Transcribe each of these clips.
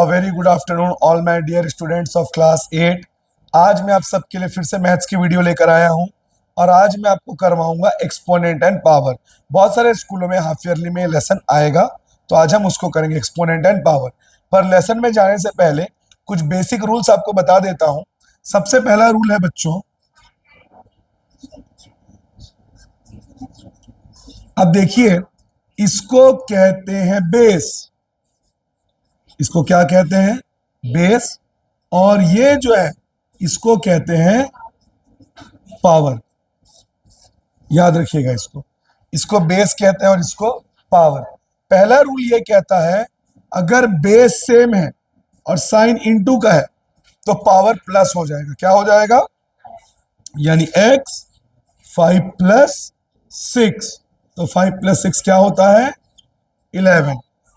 Very good afternoon all my dear students of class 8। आज मैं आप सबके लिए फिर से मैथ्स की वीडियो लेकर आया हूं और आज मैं आपको करवाऊंगा एक्सपोनेंट एंड पावर। बहुत सारे स्कूलों में हाफ ईयरली में लेसन आएगा, तो आज हम उसको करेंगे एक्सपोनेंट एंड पावर। पर लेसन में जाने से पहले कुछ बेसिक रूल्स आपको बता देता हूं। सबसे पहला रूल है बच्चों, अब देखिए, इसको कहते हैं बेस। इसको क्या कहते हैं? बेस। और ये जो है इसको कहते हैं पावर। याद रखिएगा, इसको इसको बेस कहते हैं और इसको पावर। पहला रूल ये कहता है, अगर बेस सेम है और साइन इनटू का है तो पावर प्लस हो जाएगा। क्या हो जाएगा? यानी x 5 प्लस 6, तो 5 प्लस 6 क्या होता है? 11।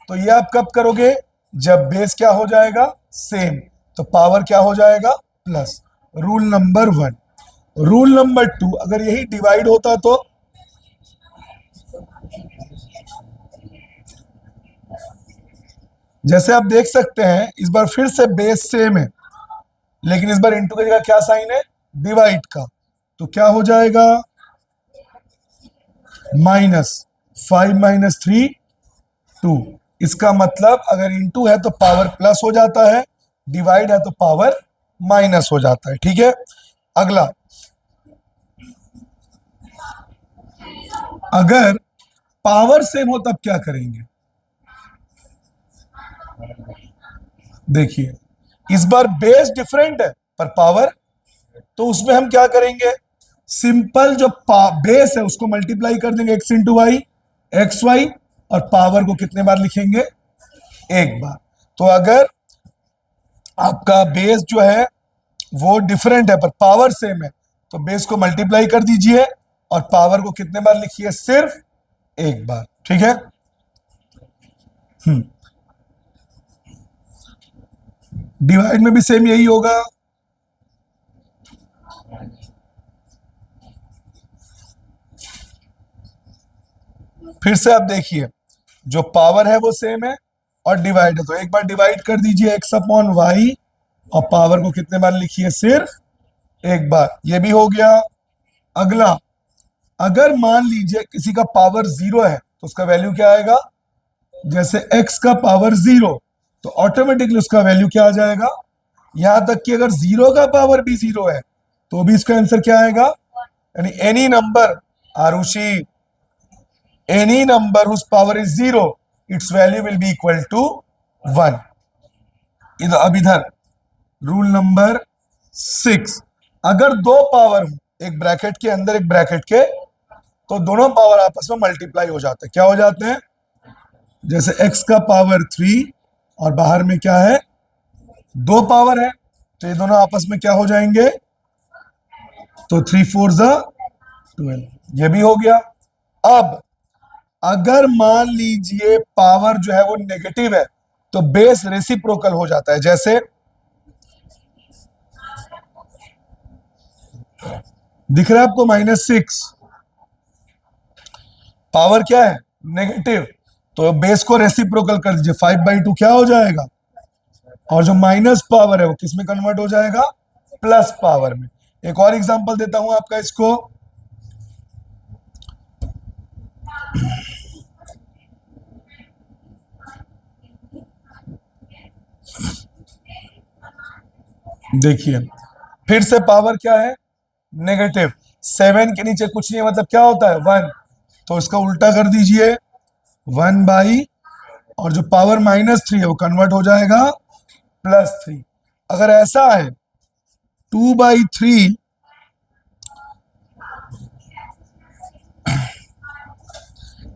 तो ये आप कब करोगे? जब बेस क्या हो जाएगा? सेम, तो पावर क्या हो जाएगा? Plus. Rule number 1। Rule number 2, अगर यही डिवाइड होता तो जैसे आप देख सकते हैं, इस बार फिर से बेस सेम है, लेकिन इस बार इंटू की जगह क्या साइन है? डिवाइड का। तो क्या हो जाएगा? -5 - 3 2। इसका मतलब अगर इंटू है तो पावर प्लस हो जाता है, डिवाइड है तो पावर माइनस हो जाता है। ठीक है। अगला, अगर पावर सेम हो तब क्या करेंगे? देखिए, इस बार बेस डिफरेंट है पर पावर, तो उसमें हम क्या करेंगे? सिंपल जो बेस है उसको मल्टीप्लाई कर देंगे, x into Y, X Y, और पावर को कितने बार लिखेंगे? एक बार। तो अगर आपका बेस जो है वो डिफरेंट है पर पावर सेम है, तो बेस को मल्टीप्लाई कर दीजिए और पावर को कितने बार लिखिए? सिर्फ एक बार। ठीक है। डिवाइड में भी सेम यही होगा। फिर से आप देखिए, जो पावर है वो सेम है और डिवाइड है, तो एक बार डिवाइड कर दीजिए x अपॉन वाई, और पावर को कितने बार लिखिए? सिर्फ एक बार। ये भी हो गया। अगला, अगर मान लीजिए किसी का पावर 0 है तो उसका वैल्यू क्या आएगा? जैसे x का पावर 0, तो ऑटोमेटिकली उसका वैल्यू क्या आ जाएगा? यहां तक कि अगर 0 का पावर भी 0 है तो भी इसका आंसर क्या आएगा? यानी any number, Arushi, any number whose power is 0, its value will be equal to 1। अब इधर रूल नंबर 6, अगर दो पावर हो, एक ब्रैकेट के अंदर एक ब्रैकेट के, तो दोनों पावर आपस में मल्टीप्लाई हो जाते हैं। क्या हो जाते हैं? जैसे x का पावर 3 और बाहर में क्या है? 2 पावर है, तो ये दोनों आपस में क्या हो जाएंगे? तो 3 4 12। ये भी हो गया। अब अगर मान लीजिए पावर जो है वो नेगेटिव है तो बेस रेसिप्रोकल हो जाता है। जैसे दिख रहा है आपको? -6, पावर क्या है? नेगेटिव, तो बेस को रेसिप्रोकल कर दीजिए, 5/2 क्या हो जाएगा? और जो माइनस पावर है वो किस में कन्वर्ट हो जाएगा? प्लस पावर में। एक और एग्जांपल देता हूं आपका, इसको देखिए, फिर से पावर क्या है? नेगेटिव। 7 के नीचे कुछ नहीं है, मतलब क्या होता है? 1। तो इसका उल्टा कर दीजिए, 1/, और जो पावर -3 है वो कन्वर्ट हो जाएगा +3। अगर ऐसा है 2/3,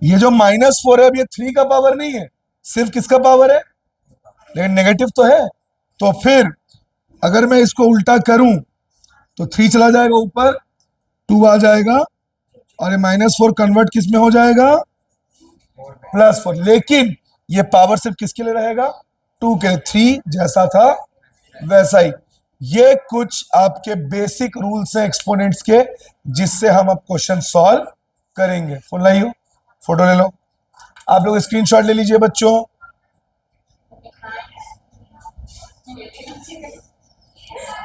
ये जो -4 है अब ये 3 का पावर नहीं है, सिर्फ किसका पावर है? लेकिन नेगेटिव तो है। तो फिर अगर मैं इसको उल्टा करूं तो 3 चला जाएगा ऊपर, 2 आ जाएगा, और ये -4 कन्वर्ट किस में हो जाएगा? +4। लेकिन ये पावर सिर्फ किसके लिए रहेगा? 2 के। 3 जैसा था वैसा ही। ये कुछ आपके बेसिक रूल्स हैं एक्सपोनेंट्स के, जिससे हम अब क्वेश्चन सॉल्व करेंगे। फोन लाइयो, फोटो ले लो। आप लोग स्क्रीनशॉट ले लीजिए बच्चों।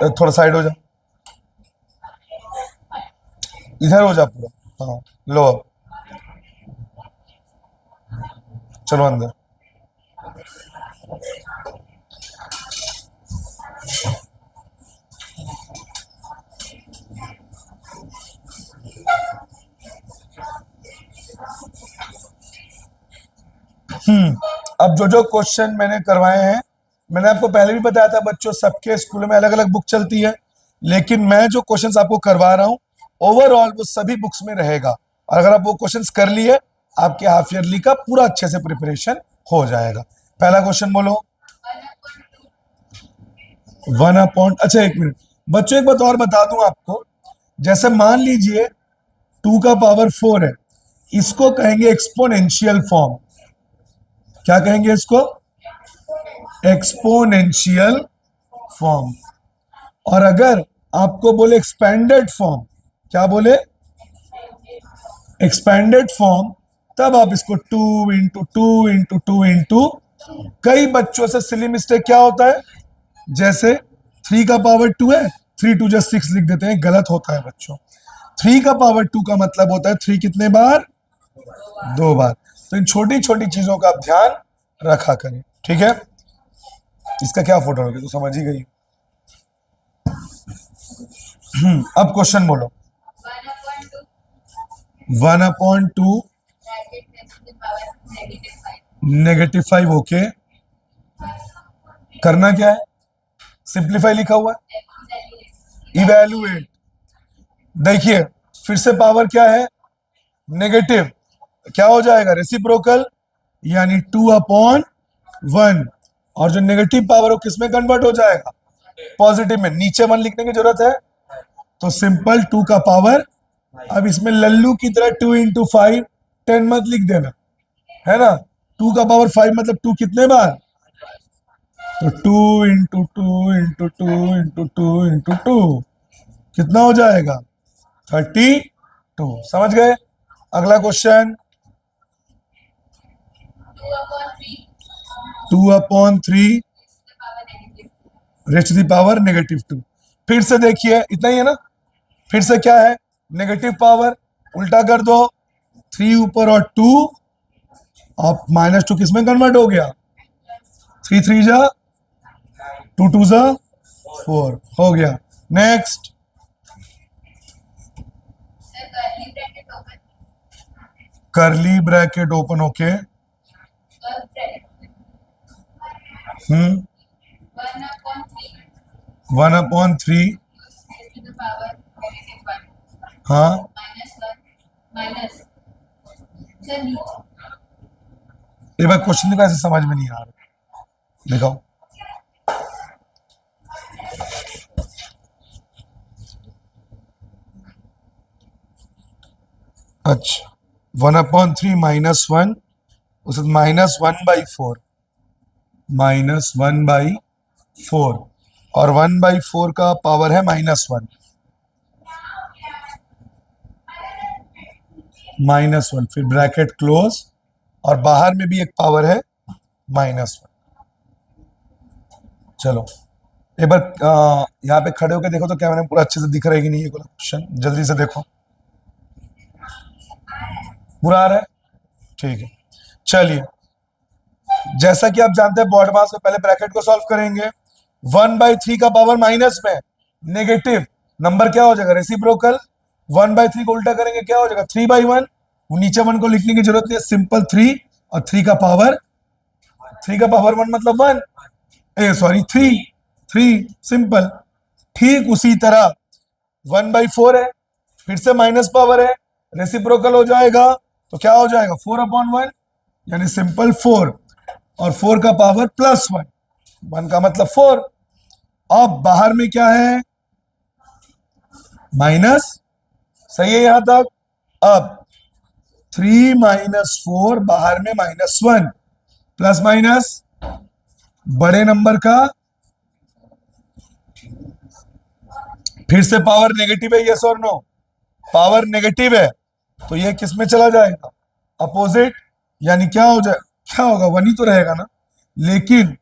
थोड़ा साइड हो जा, इधर हो जा पूरा। हाँ, लो अब चलो अंदर। अब जो जो क्वेश्चन मैंने करवाए हैं, मैंने आपको पहले भी बताया था बच्चों, सबके स्कूल में अलग अलग बुक चलती है, लेकिन मैं जो क्वेश्चंस आपको करवा रहा हूं ओवरऑल वो सभी बुक्स में रहेगा। और अगर आप वो क्वेश्चंस कर लिए, आपके हाफ ईयरली का पूरा अच्छे से प्रिपरेशन हो जाएगा। पहला क्वेश्चन बोलो। 1/, अच्छा एक मिनट बच्चों, एक बात और बता दूं आपको, जैसे मान लीजिए 2 का पावर 4 है, इसको कहेंगे एक्सपोनेंशियल फॉर्म। क्या कहेंगे इसको? Exponential form. और अगर आपको बोले एक्सपेंडेड फॉर्म, क्या बोले? एक्सपेंडेड फॉर्म, तब आप इसको 2 × 2 × 2 × कई बच्चों से सिली मिस्टेक क्या होता है, जैसे 3 का पावर 2 है, 3 × 2 = 6 लिख देते हैं, गलत होता है बच्चों। 3 का पावर 2 का मतलब होता है 3 कितने बार? 2 बार। तो इन छोटी छोटी चीजों का आप ध्यान रखा करें, ठीक है। इसका क्या फोटो होगी तो समझ ही गई। अब क्वेश्चन बोलो। 1/2 -5, ओके। करना क्या है? सिंप्लीफाई लिखा हुआ है, इवेल्युएट। देखिए फिर से पावर क्या है? नेगेटिव, क्या हो जाएगा? रेसिप्रोकल, यानी 2/1। और जो नेगेटिव पावर हो किस में कन्वर्ट हो जाएगा? पॉजिटिव में। नीचे 1 लिखने की जरूरत है, तो सिंपल 2 का पावर। अब इसमें लल्लू की तरह 2 × 5 10 मत लिख देना, है ना। 2 का पावर 5 मतलब 2 कितने बार? तो 2 × 2 × 2 × 2 × 2 कितना हो जाएगा? 32। समझ गए? अगला question. 2/3 raise to the power -2। फिर से देखिए, इतना ही है ना। फिर से क्या है? नेगेटिव पावर, उल्टा कर दो, 3 ऊपर और 2, अब -2 किस में कन्वर्ट हो गया? 3 3 जा 2 2 जा 4 हो गया। नेक्स्ट। करली ब्रैकेट ओपन, ओके। 1/3, हाँ। एक बार क्वेश्चन का ऐसे समझ में नहीं आ रहा, दिखाओ। अच्छा, 1/3 -1, उस -1/4, -1/4, और 1/4 का पावर है -1, -1, फिर ब्रैकेट क्लोज, और बाहर में भी एक पावर है -1। चलो एक बार यहाँ पे खड़े होकर देखो तो कैमरे में पूरा अच्छे से दिख रहा है कि नहीं, ये क्वेश्चन जल्दी से देखो। पूरा आ रहा है? ठीक है। चलिए, जैसा कि आप जानते हैं बॉड मास में पहले ब्रैकेट को सॉल्व करेंगे। 1/3 का पावर माइनस में नेगेटिव नंबर क्या हो जाएगा? रेसिप्रोकल। 1/3 को उल्टा करेंगे क्या हो जाएगा? 3/1। नीचे 1 को लिखने की जरूरत नहीं है, सिंपल 3, और 3 का पावर 1 मतलब 1, सॉरी 3 सिंपल। ठीक उसी तरह 1/4 है, फिर से माइनस पावर है, रेसिप्रोकल हो जाएगा, तो क्या हो जाएगा? 4/1, यानी सिंपल 4, और 4 का पावर +1, 1 का मतलब 4। अब बाहर में क्या है? माइनस, सही है यहां तक। अब 3 - 4, बाहर में -1, प्लस माइनस बड़े नंबर का, फिर से पावर नेगेटिव है, यस और नो? पावर नेगेटिव है तो ये किस में चला जाएगा? अपोजिट, यानी क्या हो जाए, क्या होगा? 1 ही तो रहेगा ना। लेकिन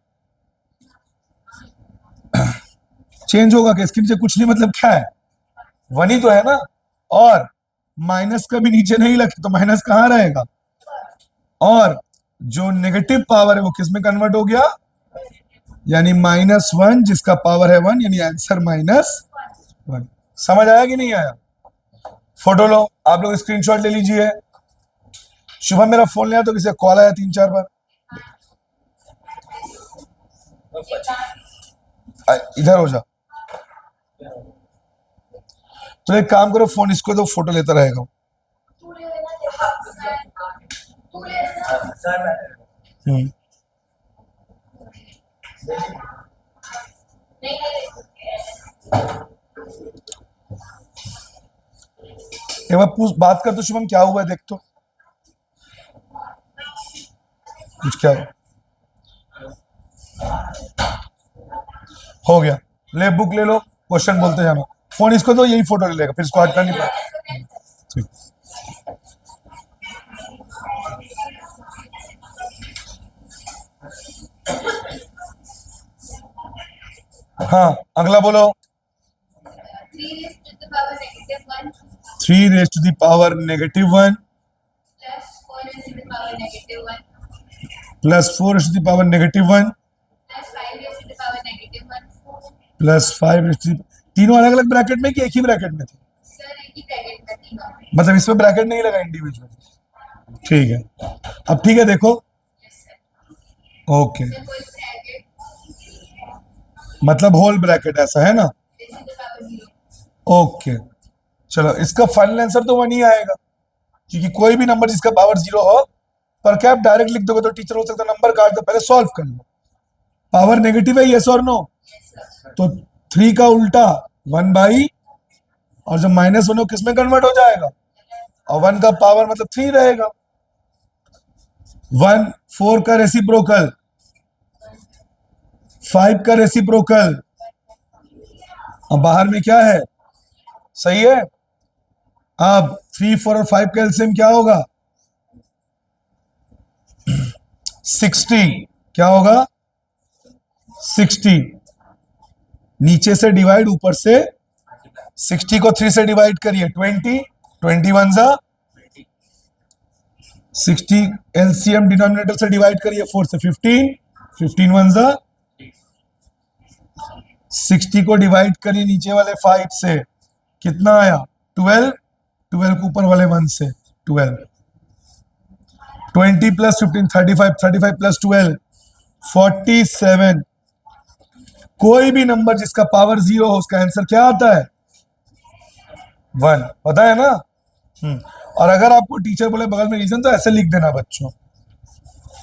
चेंज होगा कि इसके नीचे कुछ नहीं, मतलब क्या है, 1 ही तो है ना। और माइनस का भी नीचे नहीं लगे तो माइनस कहाँ रहेगा, और जो नेगेटिव पावर है वो किस में कन्वर्ट हो गया, यानी -1 जिसका पावर है 1, यानी आंसर -1। समझ आया कि नहीं आया? फोटो लो, आप लोग स्क्रीनशॉट ले लीजिए। शुभम मेरा फोन लिया तो किसी कॉल आया 3-4 बार। इधर हो जा, तो एक काम करो, फोन इसको दो, फोटो लेता रहेगा। हम्म। एक बार पूछ बात कर तो शुभम, क्या हुआ है देख तो, कुछ क्या हो गया। ले बुक ले लो, क्वेश्चन बोलते जाना। फोन इसको दो, यही फोटो ले लेगा, फिर इसको हटना नहीं पड़ेगा। ठीक। हाँ अगला बोलो। 3 raised to the power -1 plus 4 raised to the power -1 plus 5 raised to the, तीनों अलग अलग ब्रैकेट में कि एक ही ब्रैकेट में थे? मतलब इसमें ब्रैकेट नहीं लगा इंडिविजुअल, ठीक है। अब ठीक है देखो, ओके, मतलब होल ब्रैकेट ऐसा है ना, ओके। चलो इसका फाइनल आंसर तो 1 ही आएगा, क्योंकि कोई भी नंबर जिसका पावर 0 हो, पर क्या आप डायरेक्ट लिख दोगे तो टीचर हो सकता है नंबर काट दो, पहले सॉल्व कर लो। पावर नेगेटिव है, यस और नो, तो 3 का उल्टा 1/, और जब -1 हो किस में कन्वर्ट हो जाएगा, और 1 का पावर मतलब 3 रहेगा। 1 4 का रेसिप्रोकल, 5 का रेसिप्रोकल, और बाहर में क्या है, सही है। अब 3 4 और 5 का एलसीएम क्या होगा, 60, क्या होगा 60, नीचे से डिवाइड ऊपर से, 60 को 3 से डिवाइड करिए 20, 21 जा 60, एलसीएम डिनोमिनेटर से डिवाइड करिए 4 से 15, 15 1 जा 60 को डिवाइड करिए नीचे वाले 5 से, कितना आया 12, 12 को ऊपर वाले 1 से 12, 20 प्लस 15 35, 35 प्लस 12 47। कोई भी नंबर जिसका पावर 0 हो उसका आंसर क्या आता है, 1, पता है ना। और अगर आपको टीचर बोले बगल में रीजन, तो ऐसे लिख देना बच्चों,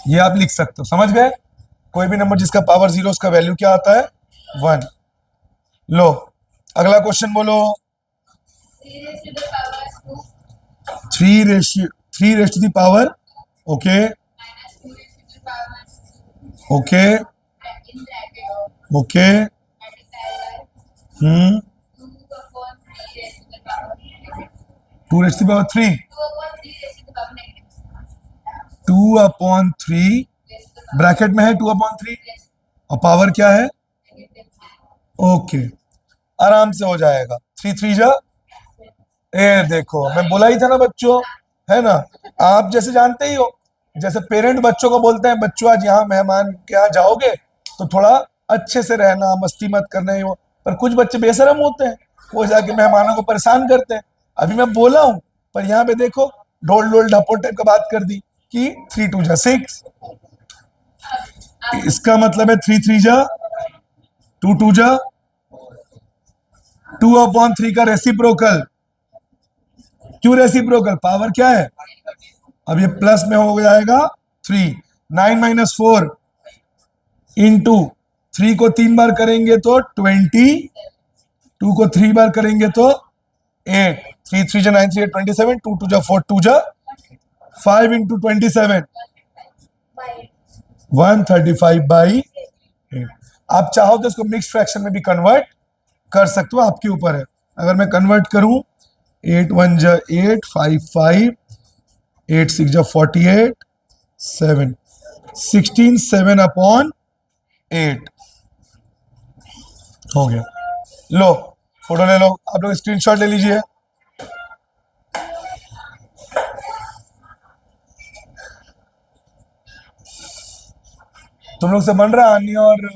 ये आप लिख सकते हो, समझ गए। कोई भी नंबर जिसका पावर 0 उसका वैल्यू क्या आता है, 1। लो अगला क्वेश्चन बोलो। 3 raised to the power, okay okay okay, 2 raised to the power 3, 2/3 bracket में है 2/3, और पावर क्या है, ओके, आराम से हो जाएगा। 3 3 जा, ए देखो मैं बोला ही था ना बच्चों, है ना। आप जैसे जानते ही हो, जैसे पेरेंट बच्चों को बोलते हैं, बच्चों आज यहाँ मेहमान के यहाँ जाओगे तो थोड़ा अच्छे से रहना, मस्ती मत करना, ही पर कुछ बच्चे बेशरम होते हैं, वो जाके मेहमानों को परेशान करते हैं। अभी मैं बोला हूँ, पर यहाँ पे देखो ढोल ढोल ढापोल टाइप का बात कर दी कि 3 2 जा 6, इसका मतलब है 3 3 जा 2 2 जा 2/3 का रेसिप्रोकल। क्यों रेसिप्रोकल, पावर क्या है, अब ये प्लस में हो जाएगा 3, 9 - 4 इंटू 3 को 3 बार करेंगे तो 20, 2 को 3 बार करेंगे तो 8, 3 3 जा 9 3 27, 2 2 जा 4 2 जा 5 इंटू 27 135/8। आप चाहो तो इसको मिक्स फ्रैक्शन में भी कन्वर्ट कर सकते हो, आपके ऊपर है। अगर मैं कन्वर्ट करूं, 8 1 जा 8, 5 5, 8 6 जा 48, 7 16 7/8 हो गया। लो फोटो ले लो, आप लोग स्क्रीनशॉट ले लीजिए। तुम लोग से बन रहा है अन्य और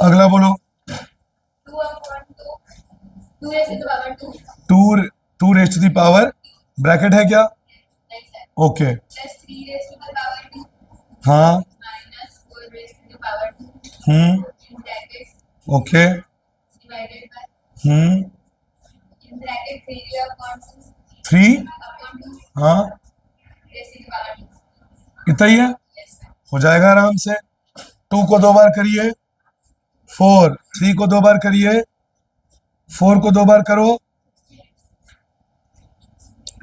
अगला बोलो। 2 raised to the power bracket है क्या? ओके हाँ ओके हम्म 3 हाँ इतना ही है, हो जाएगा आराम से। 2 को 2 बार करिए 4, 3 को 2 बार करिए 4 को 2 बार करो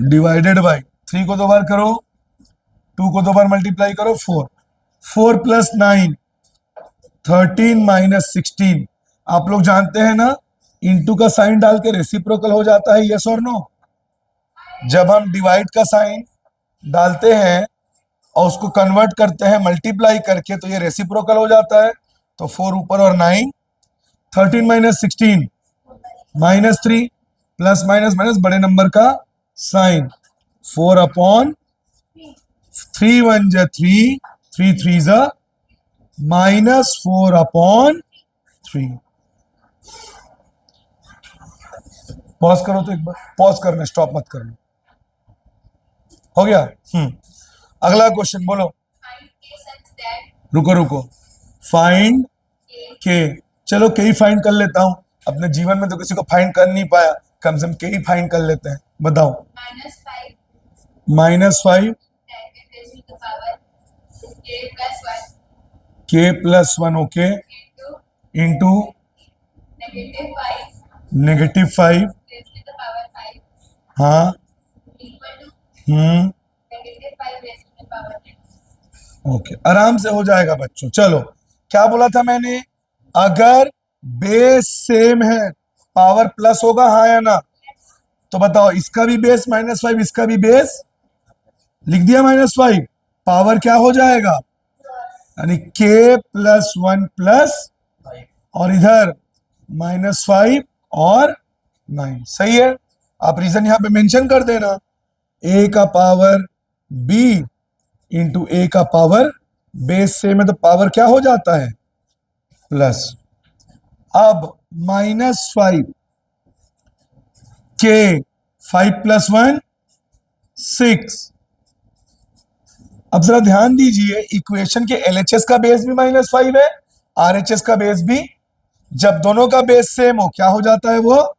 डिवाइडेड बाय 3 को 2 बार करो 2 को 2 बार मल्टीप्लाई करो 4 4 प्लस 9 13 माइनस 16। आप लोग जानते हैं ना इंटू का साइन डाल के रेसिप्रोकल हो जाता है, यस और नो? जब हम डिवाइड का साइन डालते हैं और उसको कन्वर्ट करते हैं मल्टीप्लाई करके तो ये रेसिप्रोकल हो जाता है। तो 4 ऊपर और 9 13 minus 16 minus 3 plus minus minus बड़े नंबर का साइन 4 अपॉन 3 1 जा 3 3 3 जा माइनस 4 अपॉन 3। पॉज करो तो एक बार, पॉज करना, स्टॉप मत करना। हो गया? अगला क्वेश्चन बोलो। रुको रुको, फाइंड के, चलो के ही फाइंड कर लेता हूं, अपने जीवन में तो किसी को फाइंड कर नहीं पाया, कम से कम के ही फाइंड कर लेते हैं। बताओ। -5 के प्लस 1 ओके इंटू -5 हाँ ओके आराम से हो जाएगा बच्चों। चलो क्या बोला था मैंने, अगर बेस सेम है पावर प्लस होगा, हाँ या ना? तो बताओ, इसका भी बेस -5 इसका भी बेस लिख दिया -5, पावर क्या हो जाएगा? यानी k प्लस 1 प्लस और इधर -5 और 9। सही है, आप रीजन यहां पे मेंशन कर देना, a का पावर b इंटू a का पावर बेस सेम है तो पावर क्या हो जाता है? प्लस। अब -5 k 5 प्लस 1 6। अब जरा ध्यान दीजिए, इक्वेशन के एलएचएस का बेस भी -5 है, आरएचएस का बेस भी। जब दोनों का बेस सेम हो क्या हो जाता है? वो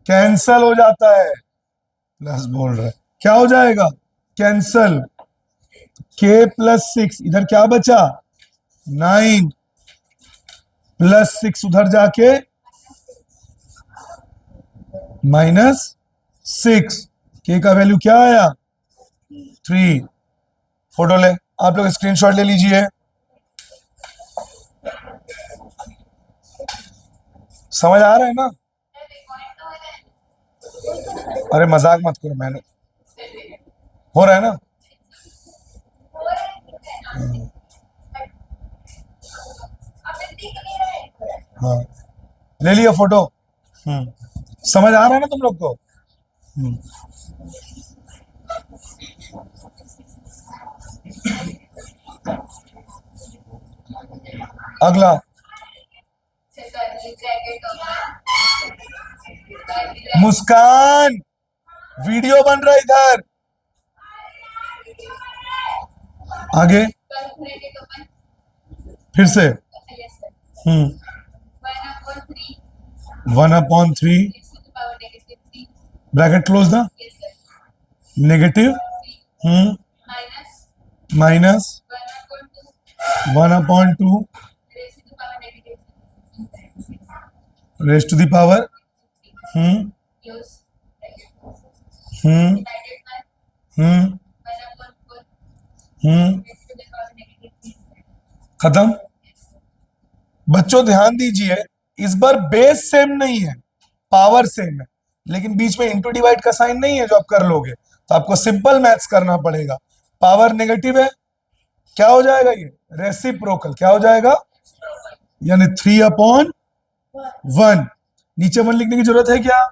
कैंसल हो जाता है। प्लस बोल रहा है, क्या हो जाएगा? कैंसल। k प्लस 6 इधर क्या बचा? 9 प्लस 6 उधर जाके -6। k का वैल्यू क्या आया? 3। फोटो ले, आप लोग स्क्रीनशॉट ले लीजिए। समझ आ रहा है ना? अरे मजाक मत करो, मैंने हो रहा है ना? हाँ ले लिया फोटो। समझ आ रहा है ना तुम लोग को? अगला मुस्कान, वीडियो बन रहा है इधर, आगे फिर से 1/3 bracket close the negative minus 1/2 raise to the power खत्म। बच्चों ध्यान दीजिए, इस बार बेस सेम नहीं है, पावर सेम है। लेकिन बीच में इंटू डिवाइड का साइन नहीं है जो आप कर लोगे, तो आपको सिंपल मैथ्स करना पड़ेगा। पावर नेगेटिव है, क्या हो जाएगा ये रेसिप्रोकल, क्या हो जाएगा, यानी 3/1। नीचे 1 लिखने की जरूरत है क्या,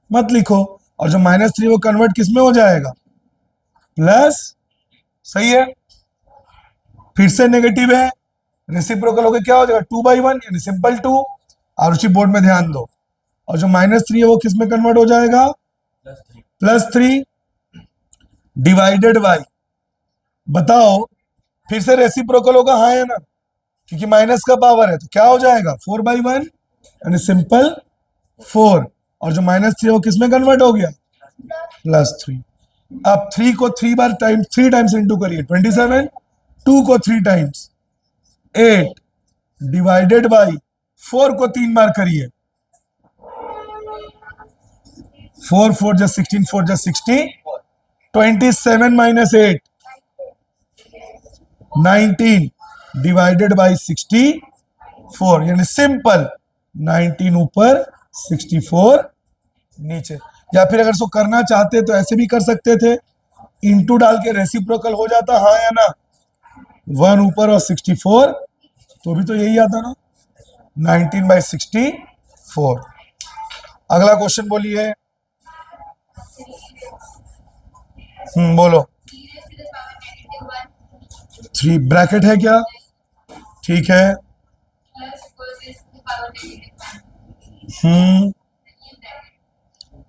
मत लिखो। और जो -3 वो कन्वर्ट किस में हो जाएगा, प्लस, सही है। फिर से नेगेटिव है, रेसिप्रोकल होकर क्या हो जाएगा 2/1, यानी सिंपल 2। और उसी बोर्ड में ध्यान दो। और जो -3 है वो किस में कन्वर्ट हो जाएगा, +3 डिवाइडेड बाई, बताओ फिर से रेसिप्रोकल होगा, हाँ या ना, क्योंकि माइनस का पावर है तो क्या हो जाएगा 4/1, यानी सिंपल 4। और जो -3 है वो किस में कन्वर्ट हो गया, +3। अब 3 को 3 टाइम्स इंटू करिए 27, 2 को 3 टाइम्स 8 डिवाइडेड बाई 4 को 3 बार करिए, 4 4 जा 16, 4 जा 60, 27 - 8 19 डिवाइडेड बाई 64, यानी सिंपल 19 ऊपर 64 नीचे। या फिर अगर इसको करना चाहते तो ऐसे भी कर सकते थे, इंटू डाल के रेसिप्रोकल हो जाता, हाँ या ना, 1 ऊपर और 64, तो भी तो यही आता ना, 19/64। अगला क्वेश्चन बोलिए। बोलो। 3 ब्रैकेट है क्या, ठीक है।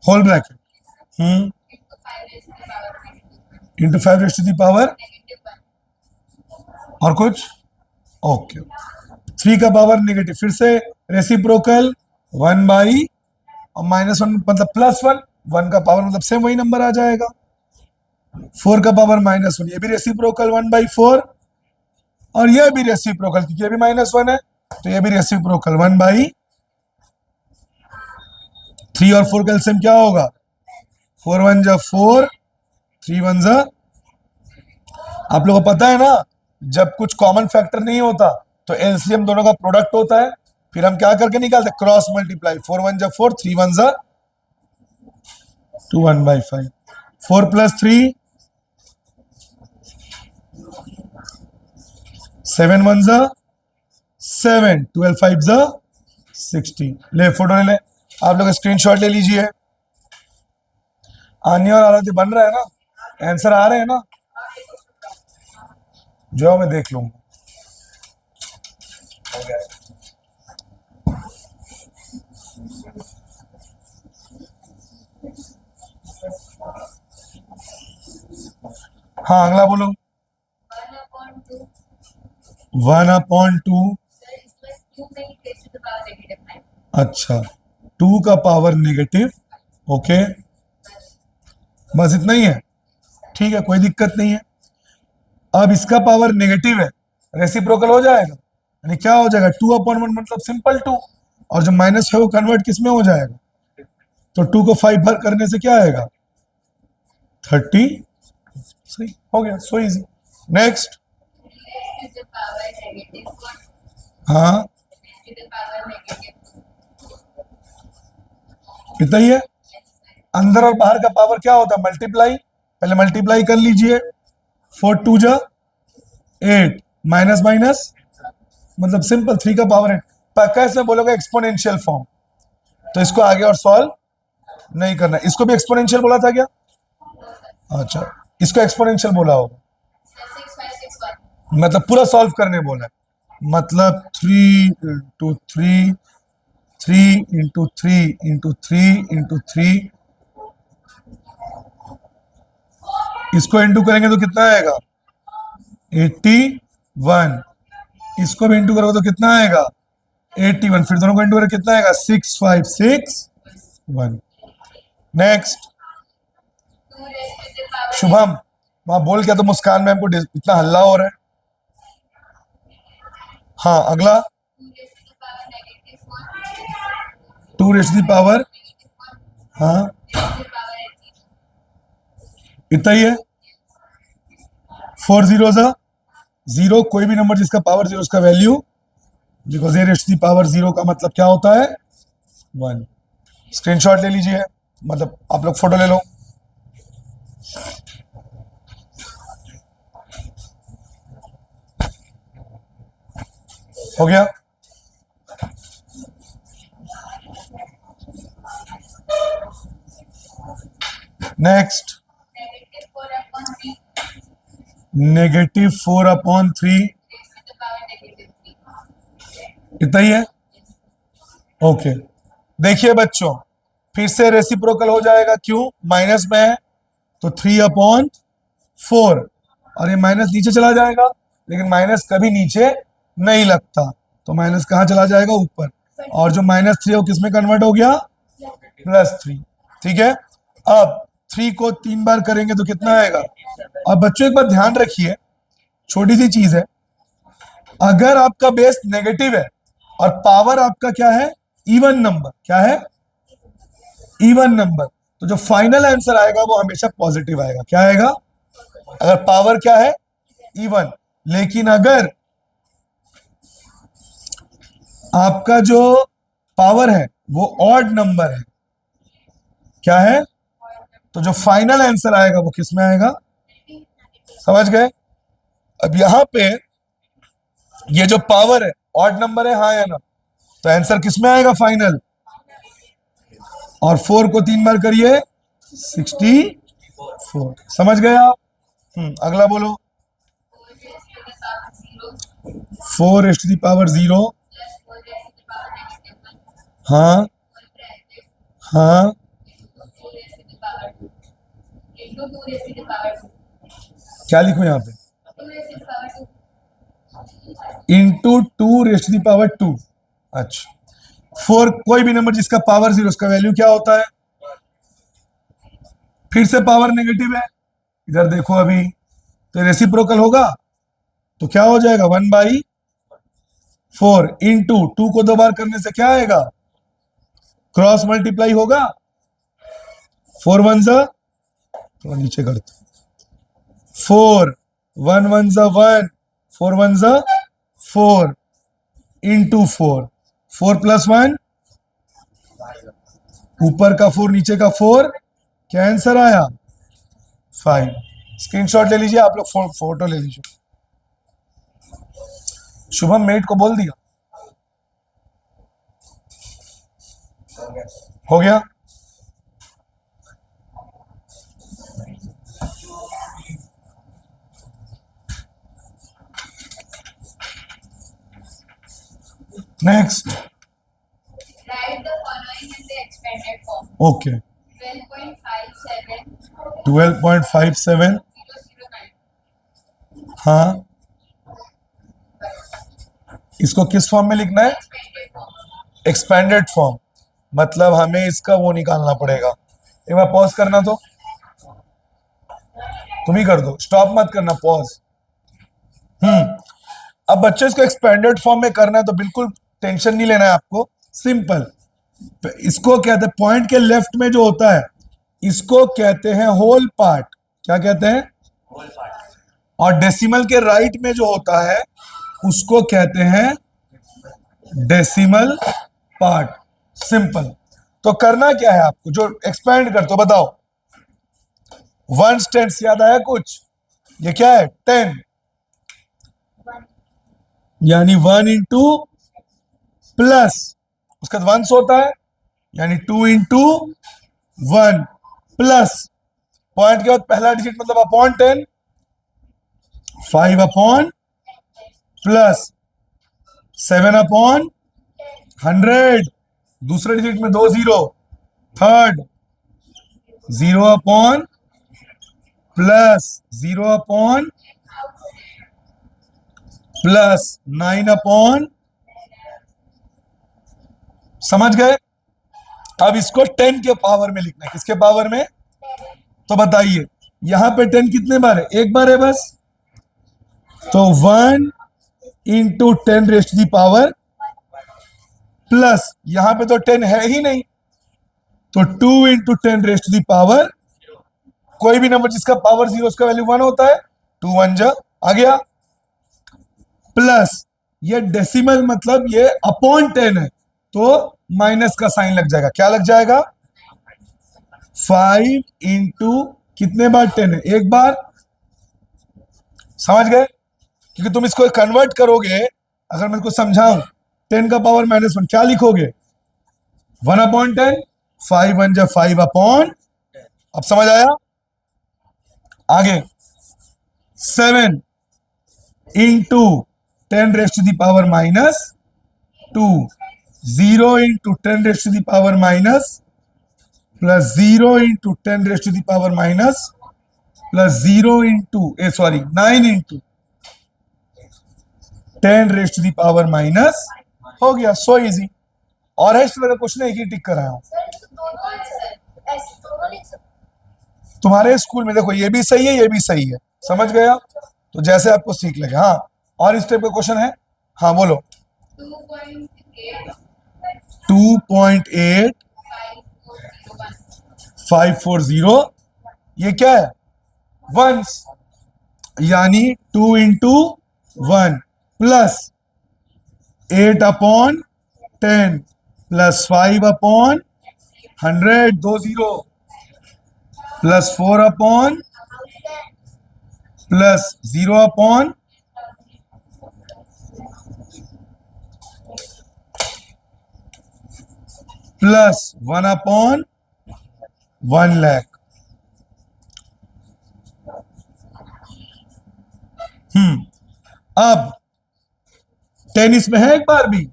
होल ब्रैकेट, इंटू 5 और कुछ, ओके। 3 का पावर नेगेटिव, फिर से रेसिप्रोकल 1/, और -1 मतलब +1, 1 का पावर मतलब सेम वही नंबर आ जाएगा। 4 का पावर -1, ये भी रेसिप्रोकल 1/4, और ये भी रेसिप्रोकल क्योंकि ये भी -1 है, तो ये भी रेसिप्रोकल 1/3। और 4 का एलसीएम क्या होगा, 4 1 जा 4, 3 1 जा, आप लोगों को पता है ना, जब कुछ कॉमन फैक्टर नहीं होता तो एलसीएम दोनों का प्रोडक्ट होता है, फिर हम क्या करके निकालते, क्रॉस मल्टीप्लाई, 4 1 जा 4, 3 1 जा 2, 1/5, 4 + 3 7 1 जा 7, 12 5 जा 60। ले फोटो ले, आप लोग स्क्रीनशॉट ले लीजिए। आने और आरती बन रहा है ना, आंसर आ रहे हैं ना, जो मैं देख लूंगा। हाँ अगला बोलो। 1/2, अच्छा 2 का पावर नेगेटिव, ओके, बस इतना ही है, ठीक है, कोई दिक्कत नहीं है। अब इसका पावर नेगेटिव है, रेसिप्रोकल हो जाएगा, यानी क्या हो जाएगा 2/1 मतलब सिंपल 2, और जो माइनस है वो कन्वर्ट किस में हो जाएगा, तो 2 को 5 बार करने से क्या आएगा 30, सही हो गया, सो इजी। नेक्स्ट, हाँ इतना ही है। अंदर और बाहर का पावर क्या होता है, मल्टीप्लाई, पहले मल्टीप्लाई कर लीजिए, 4 2 जा 8, माइनस माइनस मतलब सिंपल 3 का पावर 8। कैसे बोलोगे एक्सपोनेंशियल फॉर्म, तो इसको आगे और सॉल्व नहीं करना। इसको भी एक्सपोनेंशियल बोला था क्या, अच्छा इसको एक्सपोनेंशियल बोला होगा, मतलब पूरा सॉल्व करने बोला है, मतलब 3 × 3, 3 × 3 × 3 × 3, इसको इंटू करेंगे तो कितना आएगा 81, इसको भी इंटू करोगे तो कितना आएगा 81, फिर दोनों को इंटू करें कितना आएगा 6561। नेक्स्ट, शुभम वहां बोल क्या तो मुस्कान मैम को इतना हल्ला हो रहा है। हाँ अगला 2 हाँ इतना ही है। 4 0 0, कोई भी नंबर जिसका पावर 0 उसका value, because A rest the power 0 का मतलब क्या होता है 1। स्क्रीनशॉट ले लीजिए, मतलब आप लोग फोटो ले लो। हो गया? नेक्स्ट, -4/3 इतना ही है। ओके, देखिए बच्चों, फिर से रेसिप्रोकल हो जाएगा, क्यों? माइनस में है तो 3/4, और ये माइनस नीचे चला जाएगा, लेकिन माइनस कभी नीचे नहीं लगता, तो माइनस कहाँ चला जाएगा? ऊपर, और जो -3 है वो किस में कन्वर्ट हो गया? +3। ठीक है, अब 3 को 3 बार करेंगे तो कितना आएगा? अब बच्चों एक बात ध्यान रखिए, छोटी सी चीज है, अगर आपका बेस नेगेटिव है और पावर आपका क्या है? Even number. क्या है? इवन नंबर, तो जो फाइनल आंसर आएगा वो हमेशा पॉजिटिव आएगा। क्या आएगा? अगर पावर क्या है? इवन। लेकिन अगर आपका जो पावर है वो ऑड नंबर है, क्या है? तो जो फाइनल आंसर आएगा वो किस में आएगा? समझ गए? अब यहां पे ये जो पावर है ऑड नंबर है, हाँ या ना? तो आंसर किस में आएगा? फाइनल। और 4 को 3 बार करिए, 64। समझ गए आप? अगला बोलो। 4⁻0। हाँ हाँ, क्या लिखो यहाँ पे? ×2⁻²। अच्छा, 4 कोई भी नंबर जिसका पावर 0 उसका वैल्यू क्या होता है? फिर से पावर नेगेटिव है, इधर देखो अभी, तो रेसिप्रोकल होगा तो क्या हो जाएगा? 1/4 इंटू 2 को 2 बार करने से क्या आएगा? क्रॉस मल्टीप्लाई होगा, 4 1 तो नीचे करते, 4 1 1 1, 4 1 4 इंटू 4 + 1, ऊपर का 4 नीचे का 4, क्या आंसर आया? 5। स्क्रीनशॉट ले लीजिए आप लोग, फोटो ले लीजिए। शुभम मेट को बोल दिया? हो गया? Next, okay, 12.57। हाँ, इसको किस फॉर्म में लिखना है? एक्सपेंडेड फॉर्म, मतलब हमें इसका वो निकालना पड़ेगा। एक बार पॉज करना, तो तुम ही कर दो, स्टॉप मत करना, पॉज। अब बच्चे इसको एक्सपेंडेड फॉर्म में करना है तो बिल्कुल टेंशन नहीं लेना है आपको, सिंपल। इसको कहते हैं, पॉइंट के लेफ्ट में जो होता है इसको कहते हैं होल पार्ट। क्या कहते हैं? और डेसिमल के राइट में जो होता है उसको कहते हैं डेसिमल पार्ट। सिंपल। तो करना क्या है आपको, जो एक्सपेंड कर, तो बताओ। 1 टेंस याद आया कुछ? ये क्या है? 10, यानी 1 इंटू प्लस उसका 1 होता है, यानी 2 इंटू 1 प्लस पॉइंट के बाद पहला डिजिट मतलब अपॉन 10, 5/, प्लस 7/100, दूसरे डिजिट में 2 0, थर्ड 0/, प्लस 0/, प्लस 9/। समझ गए? अब इसको 10 के पावर में लिखना है। किसके पावर में? तो बताइए, यहां पे 10 कितने बार है? एक बार है बस, तो 1 इंटू 10⁻⁴ प्लस यहां पे तो 10 है ही नहीं, तो 2 इंटू 10⁻⁴, कोई भी नंबर जिसका पावर 0 उसका वैल्यू 1 होता है, 2 1 आ गया, प्लस ये डेसिमल मतलब ये अपॉन 10 है, तो माइनस का साइन लग जाएगा। क्या लग जाएगा? 5 इंटू कितने बार 10 है? एक बार। समझ गए? क्योंकि तुम इसको कन्वर्ट करोगे, अगर मैं इसको समझाऊं, 10 का पावर -1 क्या लिखोगे? 1/10। 5 1 जा 5/। अब समझ आया? आगे 7 into 10⁻⁻²। 0 into 10⁻⁻+ plus 0 into 10⁻⁻+ plus 0 into 9 into 10⁻⁻। हो गया। So easy. और है इस तरह का क्वेश्चन, एक ही टिक कराया हूं। तुम्हारे स्कूल में देखो, ये भी सही है, ये भी सही है। समझ गया? तो जैसे आपको सीख लगे। हाँ, और इस टाइप का क्वेश्चन है। हाँ बोलो। 2.8 540, ये क्या है? वंस, यानी 2 into 1 plus 8/10 plus 5/100, 2 0 plus 4/ plus 0/, plus 1/1,00,000। अब 10 इसमें है एक बार भी,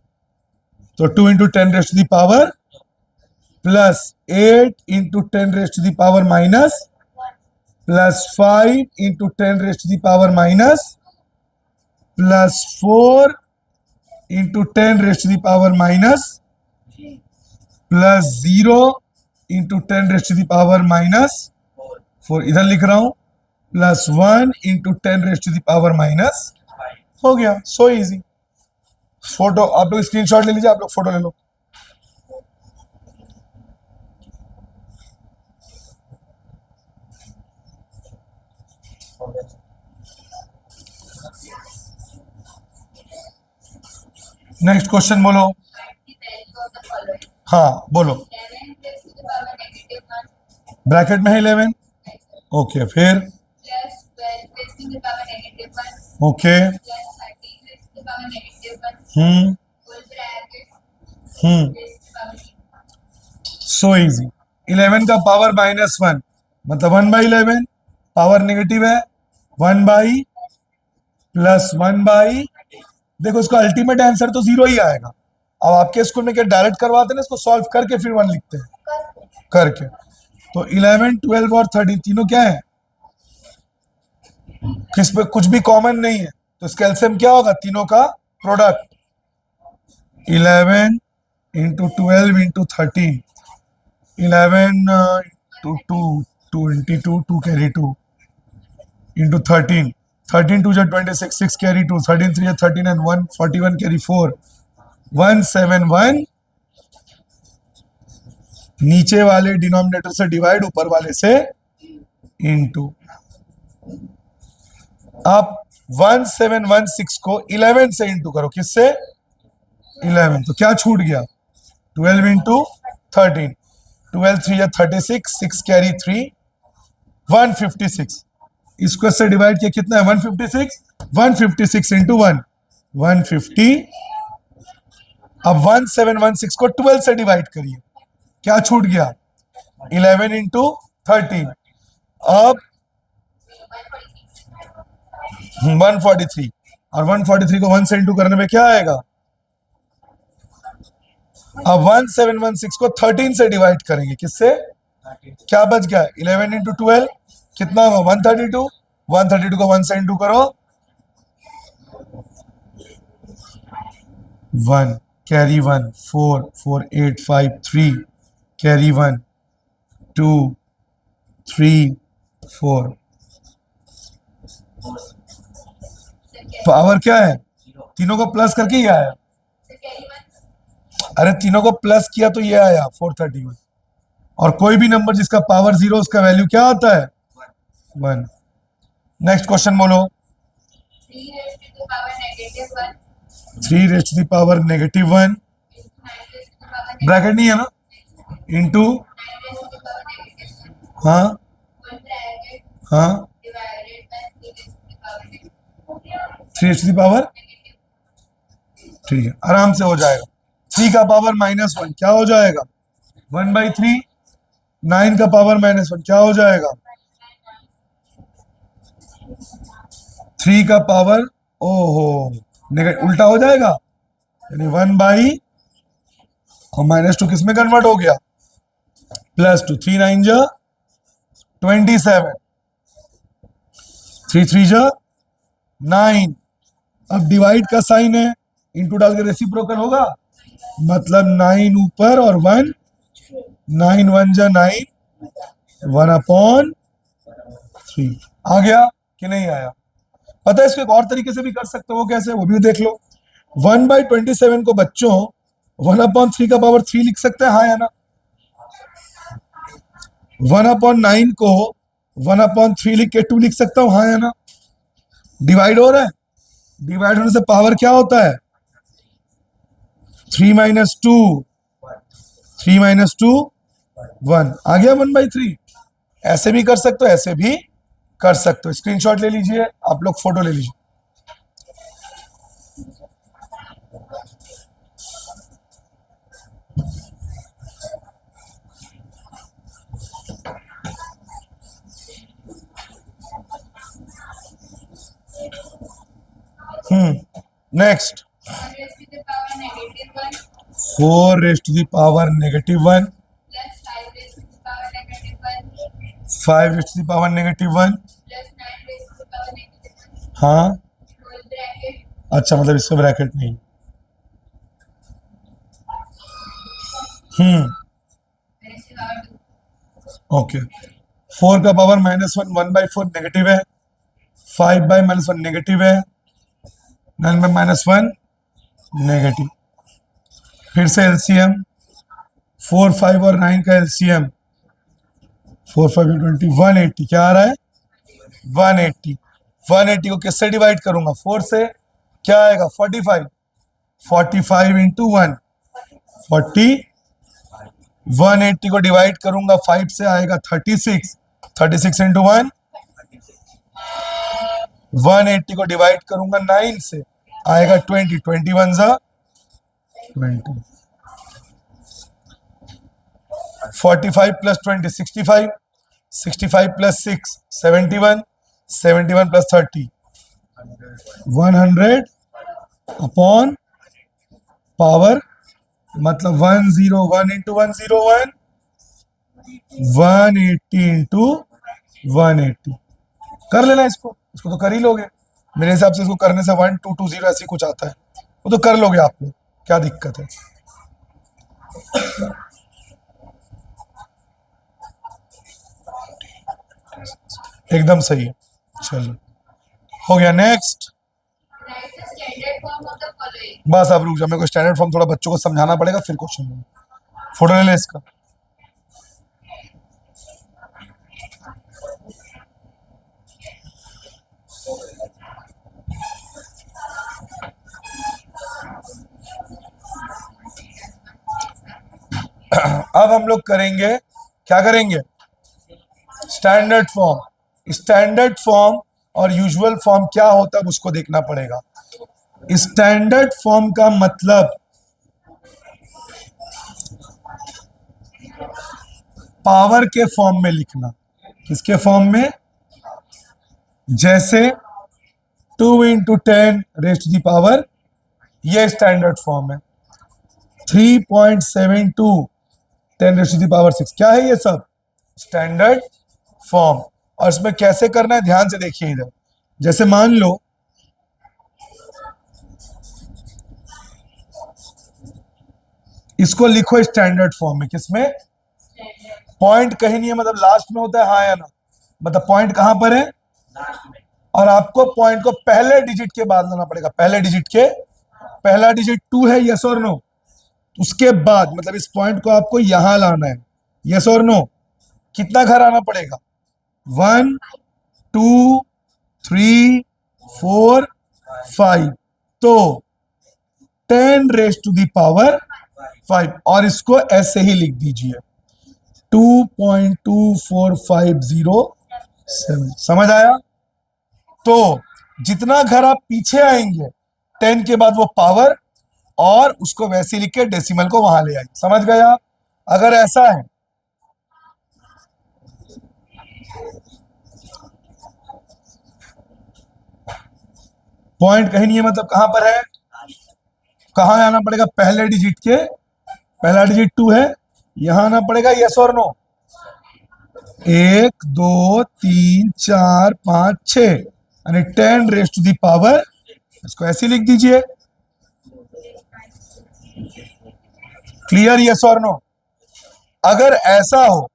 तो 2 into 10⁻⁻, plus 8 into 10⁻⁻, plus 5 into 10⁻⁻, plus 4 into 10⁻⁻, plus 0 into 10⁻⁻4, इधर लिख रहा हूं, प्लस 1 इंटू 10⁻⁻। हो गया। So easy. फोटो आप लोग स्क्रीनशॉट ले लीजिए, आप लोग फोटो ले लो। नेक्स्ट क्वेश्चन बोलो। हाँ बोलो। ब्रैकेट में है 11। ओके, फिर ओके। So easy. 11 का पावर -1 मतलब 1/11, पावर नेगेटिव है। 1/ प्लस 1/, देखो इसका अल्टीमेट आंसर तो 0 ही आएगा। अब आपके स्कूल में क्या डायरेक्ट करवाते हैं ना, इसको सॉल्व करके फिर 1 लिखते हैं, करके। तो 11 12 और 13 तीनों क्या है? किस पे कुछ भी कॉमन नहीं है, तो इसका एलसीएम क्या होगा? तीनों का product. 11 into 12 into 13, 11 into 2 22, 2 carry 2 into 13, 13 2 26, 6 carry 2, 13 3 13 and 1 41 carry 4, 171। नीचे वाले डिनोमिनेटर से डिवाइड, ऊपर वाले से इंटू। आप 1716 को 11 से इंटू करो। किससे? 11। तो क्या छूट गया? 12 इंटू 13, 12 3 36, 6 कैरी 3, 156। इसको से डिवाइड किया, कितना है? 156। 156 इंटू 1 150। अब 1716 को 12 से डिवाइड करिए, क्या छूट गया? 11 इंटू 13। अब 143, और 143 को 1 से इंटू करने में क्या आएगा? अब 1716 को 13 से डिवाइड करेंगे, किससे? क्या बच गया? 11 इंटू 12 कितना होगा? 132। 132 को 1 से इंटू करो, 1 कैरी 1, 4 4 8 5 3 कैरी 1, 2 3 4। पावर क्या है? तीनों को प्लस करके ही आया। अरे तीनों को प्लस किया तो ये आया 431। और कोई भी नंबर जिसका पावर 0 उसका वैल्यू क्या आता है? 1। नेक्स्ट क्वेश्चन बोलो। 3 raised to the power -1 bracket नहीं है ना, इंटू, हाँ हाँ, 3 x⁻, ठीक है, आराम से हो जाएगा। 3 का पावर -1 क्या हो जाएगा, 1/3। 9 का पावर -1 क्या हो जाएगा, 3 का पावर, ओहो, उल्टा हो जाएगा, यानी 1/, और -2 किस में कन्वर्ट हो गया, +2। 3 9 जा 27, 3 3 जा 9। अब डिवाइड का साइन है, इंटू डाल के रेसिप्रोकल होगा, मतलब 9 ऊपर और 1, 9 1 जा 9, 1/3। आ गया कि नहीं आया, पता है इसको एक और तरीके से भी कर सकते हो, वो कैसे, वो भी देख लो। 1/27 को बच्चों 1/3 का पावर 3 लिख सकते हैं, हाँ या ना। 1/9 को 1/3 लिख के 2 लिख सकता हूं, हाँ या ना। डिवाइड हो रहा है, डिवाइड होने से पावर क्या होता है, 3 - 2, 3 - 2 1, आ गया 1/3। ऐसे भी कर सकते हो, ऐसे भी कर सकते हो। स्क्रीनशॉट ले लीजिए आप लोग, फोटो ले लीजिए। नेक्स्ट, 4⁻⁻1, 5⁻⁻1, हाँ, अच्छा, मतलब इसमें ब्रैकेट नहीं। ओके, 4 का पावर -1, 1/4 नेगेटिव है, 5/-1 नेगेटिव है, 9/-1 नेगेटिव। फिर से एलसीएम, 4 5 और 9 का एलसीएम, 4 5 20, 180 क्या आ रहा है, 180। 180 को किससे डिवाइड करूंगा, 4 से, क्या आएगा, 45। 45 इंटू 1, 40। 180 को डिवाइड करूंगा 5 से, आएगा 36। 36 इंटू 1, 180 को डिवाइड करूंगा 9 से, आएगा 20। 21 जा 20। 45 plus 20 65, 65 plus 6 71, 71 plus 30 100 upon power, मतलब 101 इंटू 101, 180 इंटू 180। कर लेना इसको, इसको तो कर ही लोगे मेरे हिसाब से। इसको करने से 1220 ऐसी कुछ आता है, वो तो कर लोगे आप लोग, क्या दिक्कत है। एकदम सही है, चलिए हो गया। नेक्स्ट, बस आप रुक जाओ, मेरे को स्टैंडर्ड फॉर्म थोड़ा बच्चों को समझाना पड़ेगा, फिर क्वेश्चन। फोटो ले ले इसका। अब हम लोग करेंगे, क्या करेंगे, स्टैंडर्ड फॉर्म। स्टैंडर्ड फॉर्म और यूजुअल फॉर्म क्या होता है उसको देखना पड़ेगा। स्टैंडर्ड फॉर्म का मतलब पावर के फॉर्म में लिखना। किसके फॉर्म में, जैसे 2 into 10 raise to the power, ये स्टैंडर्ड फॉर्म है। 3.72 10 रेज़ टू द पावर 6, क्या है ये सब, स्टैंडर्ड फॉर्म। और इसमें कैसे करना है, ध्यान से देखिए इधर। जैसे मान लो इसको लिखो स्टैंडर्ड फॉर्म में, किसमें, पॉइंट कहीं नहीं है, मतलब लास्ट में होता है, हाँ या ना, मतलब पॉइंट कहां पर है, और आपको पॉइंट को पहले डिजिट के बाद लाना पड़ेगा। पहले डिजिट के, पहला डिजिट 2 है, यस और नो, उसके बाद मतलब इस पॉइंट को आपको यहां लाना है, यस और नो। कितना घर आना पड़ेगा, 1 2 3 4 5, तो 10 रेज़ टू द पावर 5 और इसको ऐसे ही लिख दीजिए 2.24507। समझ आया? तो जितना घर आप पीछे आएंगे 10 के बाद वो पावर और उसको वैसे लिख के डेसिमल को वहां ले आइए। समझ गए आप? अगर ऐसा है पॉइंट कहीं नहीं है, मतलब कहां पर है, कहां आना पड़ेगा, पहले डिजिट के, पहला डिजिट 2 है, यहां आना पड़ेगा, यस और नो। 1 2 3 4 5 6 यानी 10 रेज टू दी पावर, इसको ऐसे लिख दीजिए। क्लियर, यस और नो? अगर ऐसा हो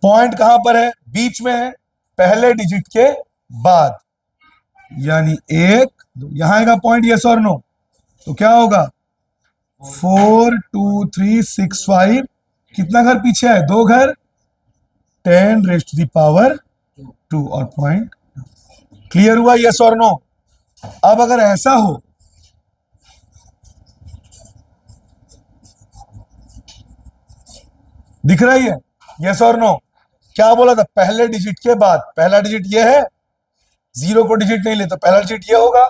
पॉइंट कहां पर है, बीच में है, पहले डिजिट के बाद, यानी 1 यहां आएगा पॉइंट, यस और नो? तो क्या होगा 4 2 3 6 5, कितना घर पीछे है, 2 घर, 10 रेज टू दी पावर 2 और पॉइंट। क्लियर हुआ, यस और नो? अब अगर ऐसा हो दिख रही है, यस और नो? क्या बोला था, पहले डिजिट के बाद, पहला डिजिट ये है, जीरो को डिजिट नहीं ले तो पहला डिजिट ये होगा,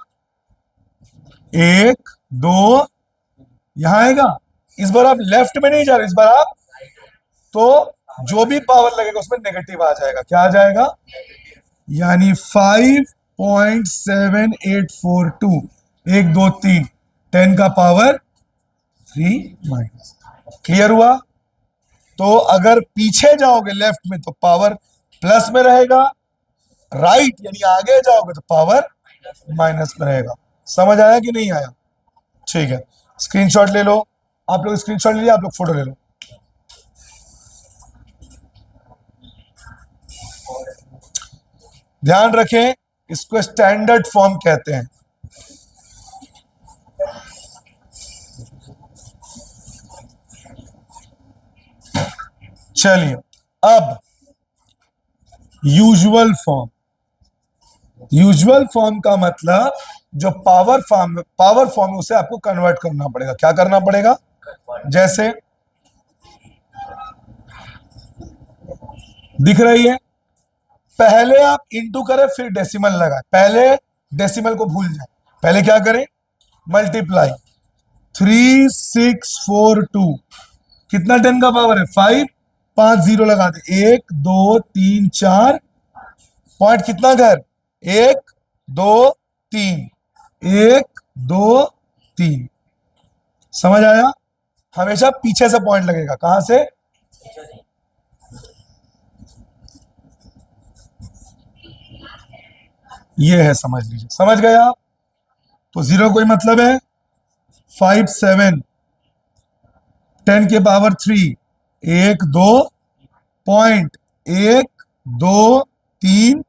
1 2 यहां आएगा। इस बार आप लेफ्ट में नहीं जा रहे, इस बार आप, तो जो भी पावर लगेगा उसमें नेगेटिव आ जाएगा। क्या आ जाएगा, यानी 5.7842, 1 2 3, 10 का पावर 3 माइनस। क्लियर हुआ? तो अगर पीछे जाओगे लेफ्ट में तो पावर प्लस में रहेगा, राइट यानी आगे जाओगे तो पावर माइनस में रहेगा। समझ आया कि नहीं आया? ठीक है, स्क्रीनशॉट ले लो, आप लोग स्क्रीनशॉट ले लिया, आप लोग फोटो ले लो। ध्यान रखें, इसको स्टैंडर्ड फॉर्म कहते हैं। चलिए, अब यूजुअल फॉर्म। यूजुअल फॉर्म का मतलब जो पावर फॉर्म है उसे आपको कन्वर्ट करना पड़ेगा। क्या करना पड़ेगा, जैसे दिख रही है, पहले आप इंटू करें फिर डेसिमल लगाए, पहले डेसिमल को भूल जाए, पहले क्या करें, मल्टीप्लाई 3642, कितना 10 का पावर है 5, 5 जीरो लगा दे, 1 2 3 4, पॉइंट कितना घर, 1 2 3, 1 2 3। समझ आया? हमेशा पीछे से पॉइंट लगेगा, कहां से, ये है, समझ लीजिए। समझ गए आप? तो जीरो कोई मतलब है 5 7, 10 के पावर 3, 1 2 पॉइंट, 1 2 3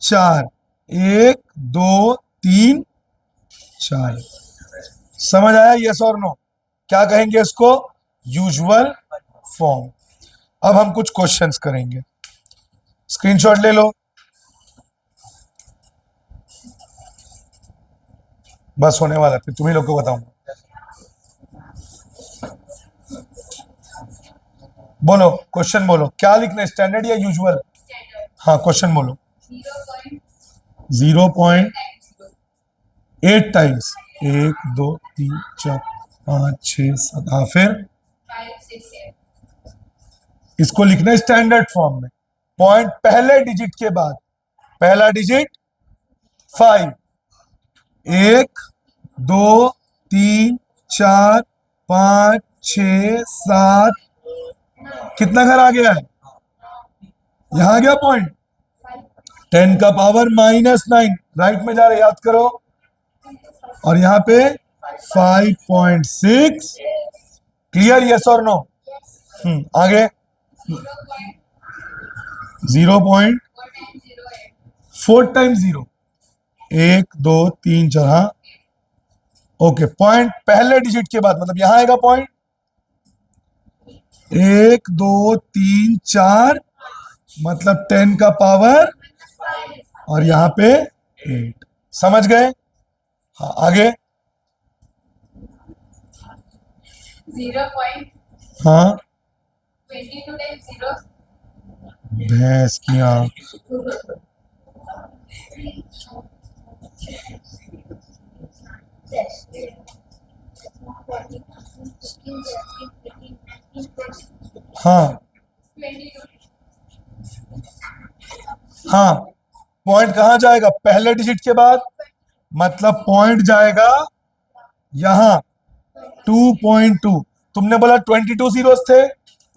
4, 1 2 3 4। समझ आया, यस और नो? क्या कहेंगे इसको, यूजुअल फॉर्म। अब हम कुछ क्वेश्चंस करेंगे, स्क्रीनशॉट ले लो, बस होने वाला, फिर तुम्ही लोग को बताऊंगा। बोलो क्वेश्चन, बोलो क्या लिखना है, स्टैंडर्ड या यूजुअल? हाँ क्वेश्चन बोलो। 0.8 टाइम्स, 1 2 3 4 5 6 7, हाँ फिर इसको लिखना है स्टैंडर्ड फॉर्म में, पॉइंट पहले डिजिट के बाद, पहला डिजिट 5, 1 2 3 4 5 6 7, कितना घर आ गया है, यहां आ गया पॉइंट, 10 का पावर -9, राइट में जा रहे, याद करो, और यहां पे 5.6। क्लियर, यस और नो? आगे 0.4 टाइम्स 0, 1 2 3 4, हाँ ओके, पॉइंट पहले डिजिट के बाद, मतलब यहां आएगा पॉइंट, 1 2 3 4, मतलब 10 का पावर, और यहां पे 8। समझ गए? हाँ आगे। 0.22 हाँ times 0 भैंस की आंख। हाँ 22 हाँ पॉइंट कहाँ जाएगा? पहले डिजिट के बाद, मतलब पॉइंट जाएगा यहां 2.2। तुमने बोला 22 जीरोस थे,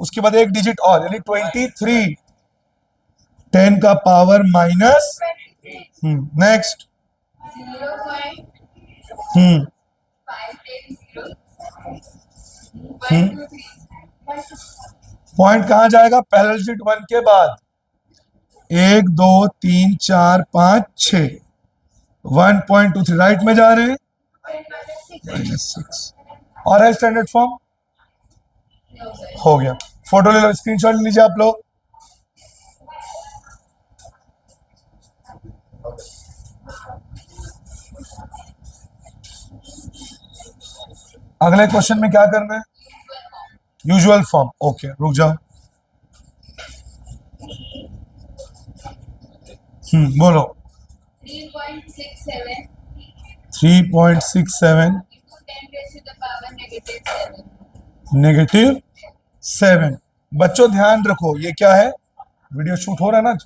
उसके बाद एक डिजिट और, यानी 23। 10 का पावर माइनस। नेक्स्ट। 0.5 हम्म times 0 हम्म 123 पॉइंट कहाँ जाएगा? पहला डिजिट 1 के बाद, 1 2 3 4 5 6। 1.23 राइट में जा रहे हैं, -6। और है स्टैंडर्ड फॉर्म? हो गया। फोटो ले लो, स्क्रीनशॉट लीजिए आप लोग। अगले क्वेश्चन में क्या करना है? Usual form. ओके रुक जाओ। बोलो। 3.67 3.67 into 10 raised to the power -7 -7। बच्चों ध्यान रखो, ये क्या है? वीडियो शूट हो रहा है ना?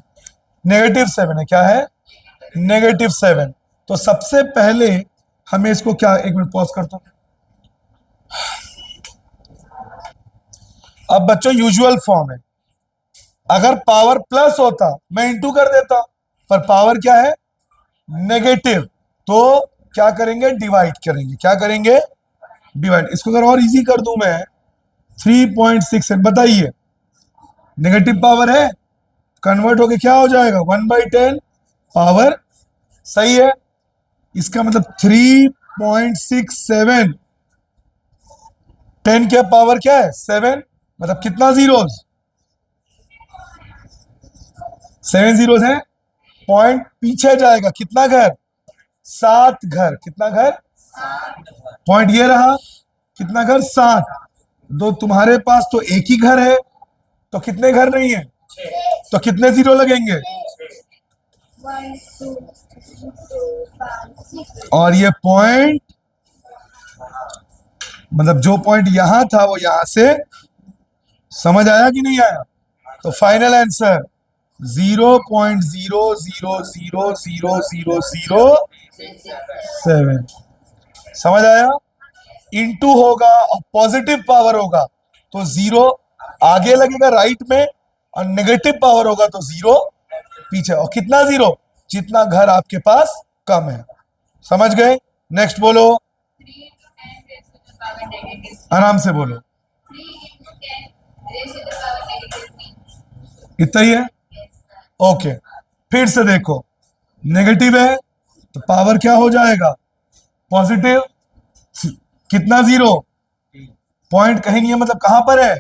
-7 है। क्या है? -7। तो सबसे पहले हमें इसको क्या, एक मिनट पॉज कर दो। अब बच्चों यूजुअल फॉर्म है, अगर पावर प्लस होता मैं इंटू कर देता, पर पावर क्या है? नेगेटिव। तो क्या करेंगे? डिवाइड करेंगे। क्या करेंगे? डिवाइड। इसको अगर और इजी कर दूं मैं, 3.6 बताइए, नेगेटिव पावर है, कन्वर्ट होके क्या हो जाएगा? 1/10 पावर। सही है। इसका मतलब 3.67, 10 के पावर क्या है? 7। मतलब कितना जीरोस? 7 जीरोस है। पॉइंट पीछे जाएगा, कितना घर? 7 घर। कितना घर? पॉइंट ये रहा, कितना घर? 7। दो तुम्हारे पास तो एक ही घर है, तो कितने घर नहीं है? तो कितने जीरो लगेंगे? 1 2 3 4 5 6 और ये पॉइंट, मतलब जो पॉइंट यहां था वो यहां से, समझ आया कि नहीं आया? तो फाइनल आंसर 0.000007। समझ आया? इनटू होगा और पॉजिटिव पावर होगा तो जीरो आगे लगेगा राइट में, और नेगेटिव पावर होगा तो जीरो पीछे। और कितना जीरो? जितना घर आपके पास कम है। समझ गए? नेक्स्ट बोलो, 3 into 10 raised to the power -3 आराम से बोलो। 3 into 10 raised to the power -3 इतना ही है। ओके, फिर से देखो, नेगेटिव है तो पावर क्या हो जाएगा? पॉजिटिव। कितना जीरो? पॉइंट कहीं नहीं है, मतलब कहां पर है?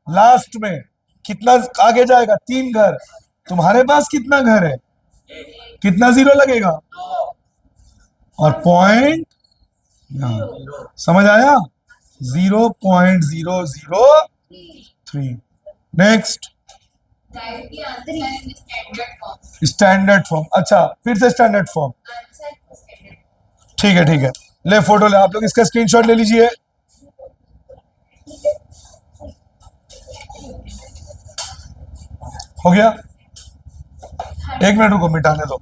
लास्ट में। कितना आगे जाएगा? 3 घर। तुम्हारे पास कितना घर है? कितना जीरो लगेगा? और पॉइंट यहां। समझ आया? 0.003। Next. Write the answer in the standard form. Standard form. अच्छा, फिर से standard form. Answer the standard. ठीक है ठीक है, ले फोटो ले, आप लोग इसका स्क्रीनशॉट ले लीजिए। हो गया? एक मिनट रुको, मिटाने दो।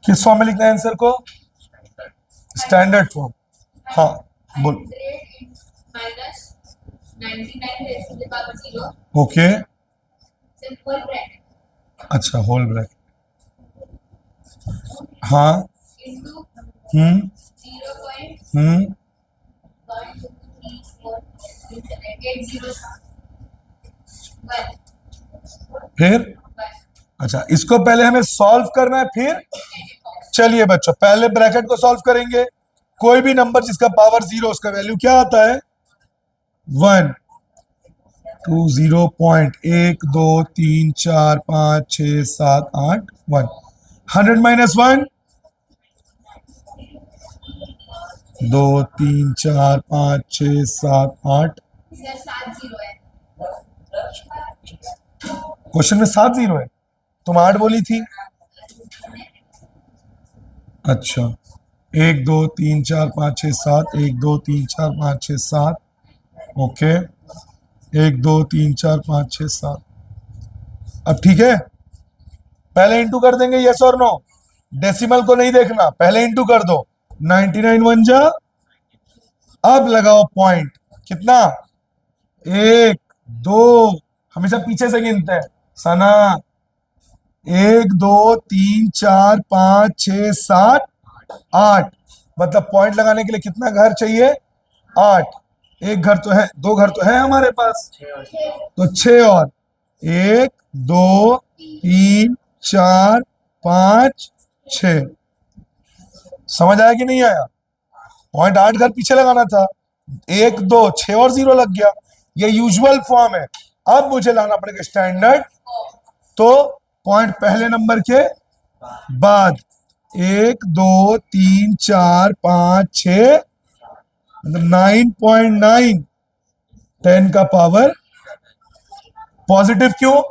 किस फॉर्म में लिखना है आंसर को? Standard form. हाँ बोल। 100 minus 99 raised to the power 0. Okay, Simple bracket. अच्छा होल ब्रैकेट। हाँ। Into हम्म 0.1234 हम्म 8 zeros. 1. फिर अच्छा, इसको पहले हमें सॉल्व करना है, फिर चलिए बच्चों पहले ब्रैकेट को सॉल्व करेंगे। कोई भी नंबर जिसका पावर जीरो, उसका वैल्यू क्या आता है? 1। टू 0.1 2 3 4 5 6 7 8 1 100 माइनस 1 2 3 4 5 6 7 8 सर 7 जीरो है। क्वेश्चन में 7 जीरो है, तुम 8 बोली थी। अच्छा 1 2 3 4 5 6 7 1 2 3 4 5 6 7 ओके 1 2 3 4 5 6 7 अब ठीक है, पहले इंटू कर देंगे, यस और नो। डेसिमल को नहीं देखना, पहले इंटू कर दो। 99 वन जा, अब लगाओ पॉइंट। कितना? 1 2, हमेशा पीछे से गिनते हैं सना। 1 2 3 4 5 6 7 8, मतलब पॉइंट लगाने के लिए कितना घर चाहिए? 8। एक घर तो है, 2 घर तो है हमारे पास, तो 6 और 1 2 3 4 5 6। समझ आया कि नहीं आया? पॉइंट 8 घर पीछे लगाना था। 1 2 6 और 0 लग गया। ये यूजुअल फॉर्म है। अब मुझे लाना पड़ेगा स्टैंडर्ड, तो पॉइंट पहले नंबर के बाद 1 2 3 4 5 6, मतलब 9.9, 10 का पावर पॉजिटिव। क्यों?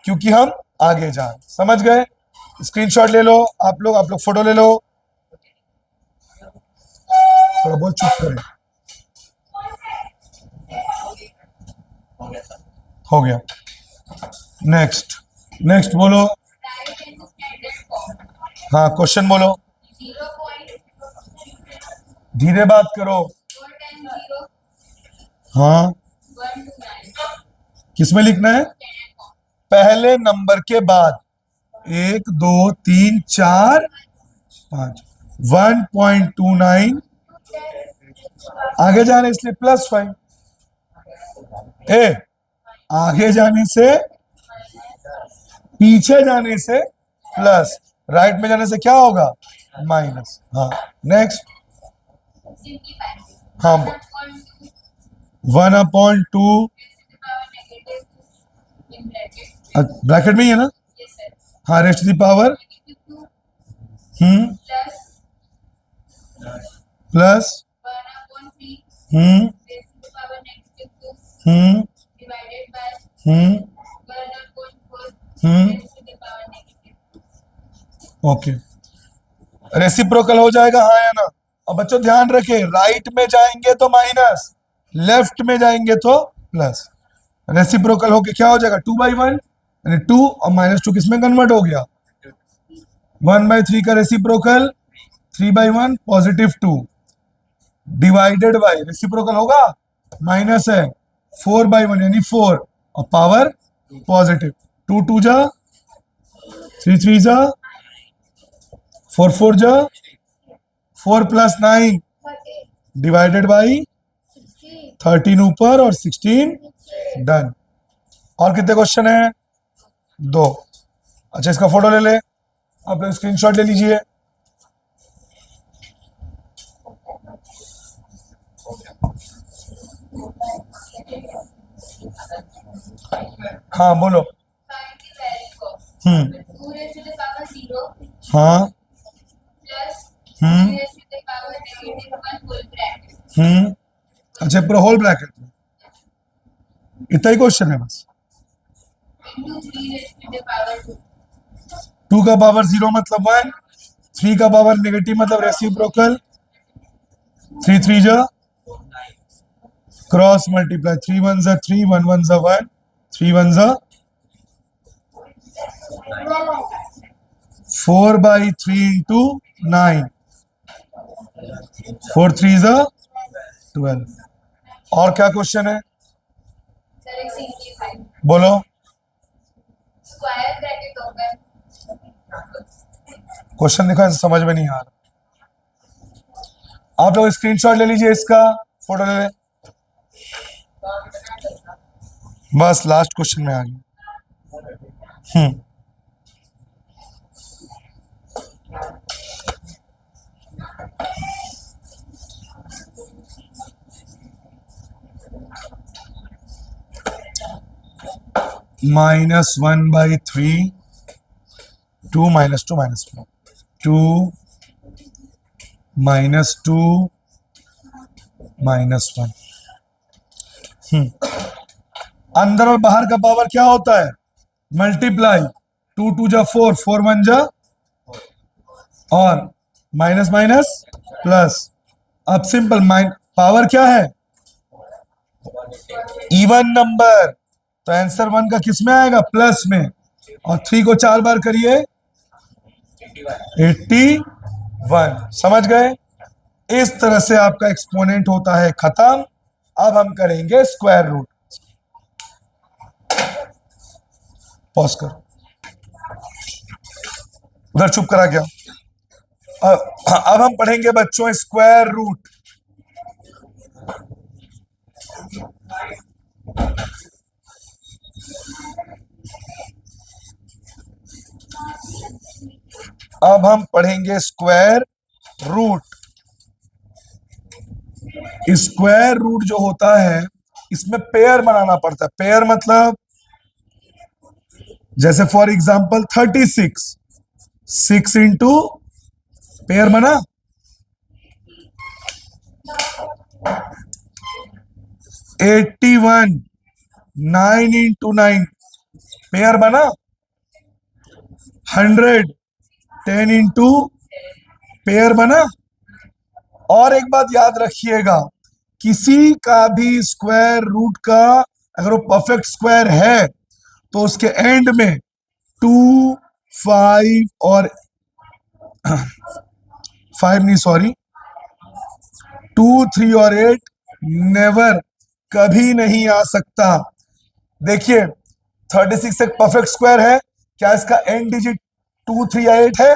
क्योंकि हम आगे जा रहे हैं। समझ गए? स्क्रीनशॉट ले लो आप लोग फोटो ले लो। थोड़ा बहुत चुप करें। हो गया। नेक्स्ट नेक्स्ट बोलो। राइट इन स्टैंडर्ड फॉर्म हाँ क्वेश्चन बोलो। 0.4 धीरे बात करो। 10 0 हाँ 1 2 9 किसमें लिखना है? Standard form. पहले नंबर के बाद 1 2 3 4 5 1.29, आगे जाने इसलिए +5। ए, आगे जाने से, पीछे जाने से प्लस, राइट में जाने से क्या होगा? माइनस। हाँ नेक्स्ट। सिंप्लीफाई। हाँ 1/2 1/2 नेगेटिव इन ब्रैकेट। ब्रैकेट में ही है ना? Yes sir. हाँ raised the power -2 plus plus 1/3 hmm divided by hmm 1/4 negative. Okay, reciprocal हो जाएगा हाँ या ना? अब बच्चों ध्यान रखें, राइट में जाएंगे तो माइनस, लेफ्ट में जाएंगे तो प्लस। रेसिप्रोकल होके क्या हो जाएगा? 2/1, यानी 2 और -2 किसमें कन्वर्ट हो गया? 1/3 का रेसिप्रोकल 3/1 +2 डिवाइडेड बाय, रेसिप्रोकल होगा माइनस है, 4/1 यानी 4 और पावर पॉजिटिव। 2 2 जा, 3 3 जा, 4 4 जा, 4 + 9 डिवाइडेड बाई 13 ऊपर और 16 डन। और कितने क्वेश्चन है? 2। अच्छा इसका फोटो ले ले, आप लोग स्क्रीनशॉट ले लीजिए। हाँ बोलो। Find the value of 2 raised to the power 0 हाँ plus 3 hmm raised to the power -1 whole bracket अच्छा पूरा होल ब्रैकेट में इतना ही क्वेश्चन है बस। into 3 raised to the power 2 2 का पावर 0 मतलब 1, 3 का पावर नेगेटिव मतलब रेसिप्रोकल, 3 3 जा, क्रॉस मल्टीप्लाई, 3 1 जा 3, 1 1 जा 1, 3 1 जा 4/3 into 9, 4 3 जा 12। और क्या क्वेश्चन है? सर एक सिंप्लीफाई बोलो। स्क्वायर ब्रैकेट ओपन क्वेश्चन देखो ऐसे समझ में नहीं आ रहा, आप लोग स्क्रीनशॉट ले लीजिए, इसका फोटो ले लें। बस लास्ट क्वेश्चन में आ गया। -1/3, 2 - 2 -4, 2 - 2 -1। अंदर और बाहर का पावर क्या होता है? मल्टीप्लाई। 2 2 जा 4, 4 1 जा, और माइनस माइनस प्लस। अब सिंपल पावर क्या है? इवन नंबर, तो आंसर 1 का किस में आएगा? प्लस में। और 3 को 4 बार करिए, 81। समझ गए? इस तरह से आपका एक्सपोनेंट होता है खत्म। अब हम करेंगे स्क्वायर रूट। पॉज कर, उधर चुप करा क्या? अब हम पढ़ेंगे बच्चों स्क्वायर रूट। अब हम पढ़ेंगे स्क्वायर रूट। स्क्वायर रूट जो होता है, इसमें पेयर बनाना पड़ता है। पेयर मतलब जैसे फॉर एग्जांपल 36, 6 इंटू, पेयर बना 81, 9 इंटू 9, पेयर बना 100, 10 इंटू, पेयर बना। और एक बात याद रखिएगा, किसी का भी स्क्वायर रूट का अगर वो परफेक्ट स्क्वायर है तो उसके एंड में 2, 5 और 5 नहीं, सॉरी, 2, 3 और 8 नेवर, कभी नहीं आ सकता। देखिए 36 एक परफेक्ट स्क्वायर है, क्या इसका एंड डिजिट 2, 3 या 8 है?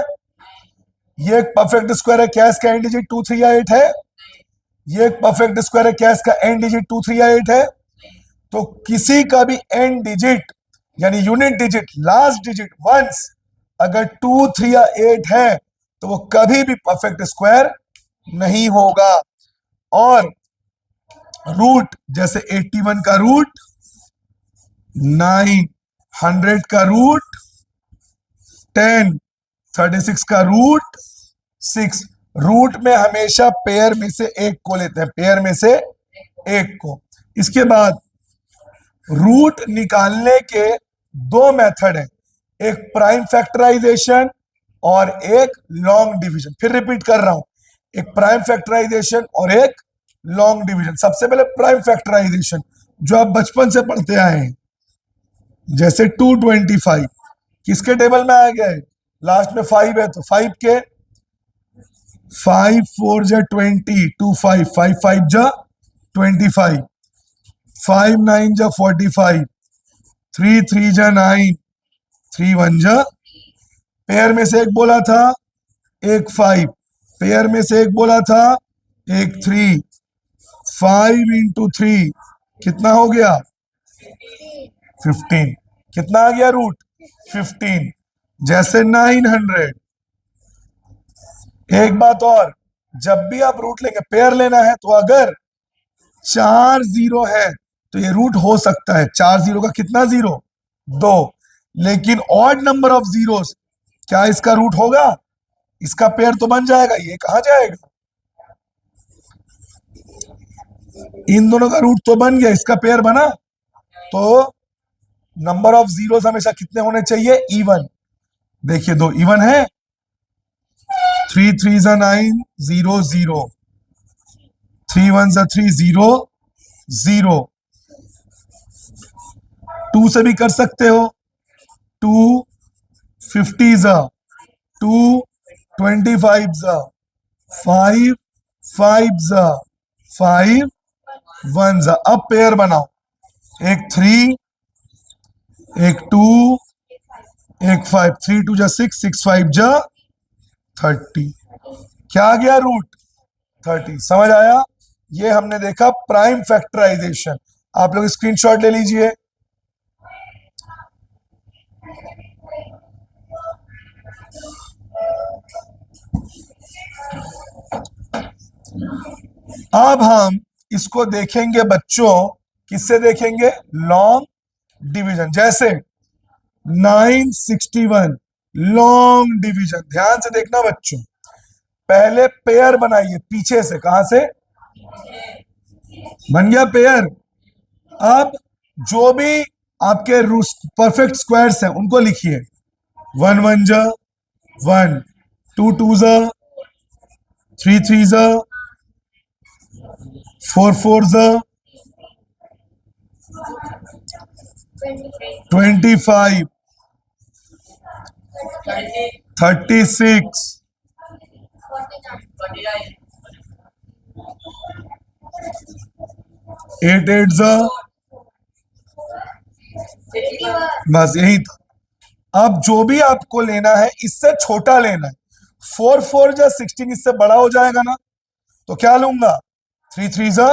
ये एक परफेक्ट स्क्वायर है, क्या इसका एंड डिजिट 2, 3 या 8 है? ये एक परफेक्ट स्क्वायर है, क्या इसका एंड डिजिट 2, 3 या 8 है? तो किसी का भी एंड डिजिट यानी unit digit, last digit once अगर 2, 3 या 8 है तो वो कभी भी परफेक्ट स्क्वायर नहीं होगा। और रूट जैसे 81 का रूट 9, 100 का रूट 10, 36 का रूट 6। रूट में हमेशा पेयर में से एक को लेते हैं, पेयर में से एक को। इसके बाद रूट निकालने के दो मेथड है, एक प्राइम फैक्टराइजेशन और एक लॉन्ग डिवीजन। फिर रिपीट कर रहा हूं, एक प्राइम फैक्टराइजेशन और एक लॉन्ग डिवीजन। सबसे पहले प्राइम फैक्टराइजेशन जो आप बचपन से पढ़ते आए हैं, जैसे 225 किसके टेबल में आ गए? लास्ट में 5 है तो 5 के, 5 4 जा 20, 2 5, 5 5 जा 25, 5 9 जा 45, 3 3 जा 9, 3 1 जा, पेयर में से एक बोला था, एक 5, पेयर में से एक बोला था, एक 3, 5 इंटू 3 कितना हो गया? 15। कितना आ गया रूट? 15। जैसे 900। एक बात और, जब भी आप रूट लेंगे, पेयर लेना है, तो अगर 4 जीरो है तो ये रूट हो सकता है। 4 जीरो का कितना जीरो? 2। लेकिन ऑड नंबर ऑफ जीरोस, क्या इसका रूट होगा? इसका पेयर तो बन जाएगा, ये कहां जाएगा? इन दोनों का रूट तो बन गया, इसका पेयर बना। तो नंबर ऑफ जीरोस हमेशा कितने होने चाहिए? इवन। देखिए 2 इवन है, 3 3 जा 9, 0 0, 3 1 जा 3, 0 0। 2 से भी कर सकते हो, 2 50 जा, 2 25 जा, 5 5 जा, 5 1 जा। अब पेयर बनाओ, एक 3, एक 2, एक 5, 3 2 जा 6, 6 5 जा 30। क्या आ गया? रूट 30। समझ आया? ये हमने देखा प्राइम फैक्टराइजेशन। आप लोग स्क्रीनशॉट ले लीजिए। अब हम इसको देखेंगे बच्चों, किससे देखेंगे? Long division. जैसे 961 लॉन्ग डिवीजन। ध्यान से देखना बच्चों, पहले पेयर बनाइए पीछे से। कहां से बन गया पेयर? अब जो भी आपके परफेक्ट स्क्वायर्स हैं उनको लिखिए। 1 1 जा 1, 2 2 जा 3 3 जा 4 4 जा 25 36 8 8 जा, बस यही था। अब जो भी आपको लेना है इससे छोटा लेना है। 4 4 जा 16 इससे बड़ा हो जाएगा ना, तो क्या लूंगा? 3 3 जा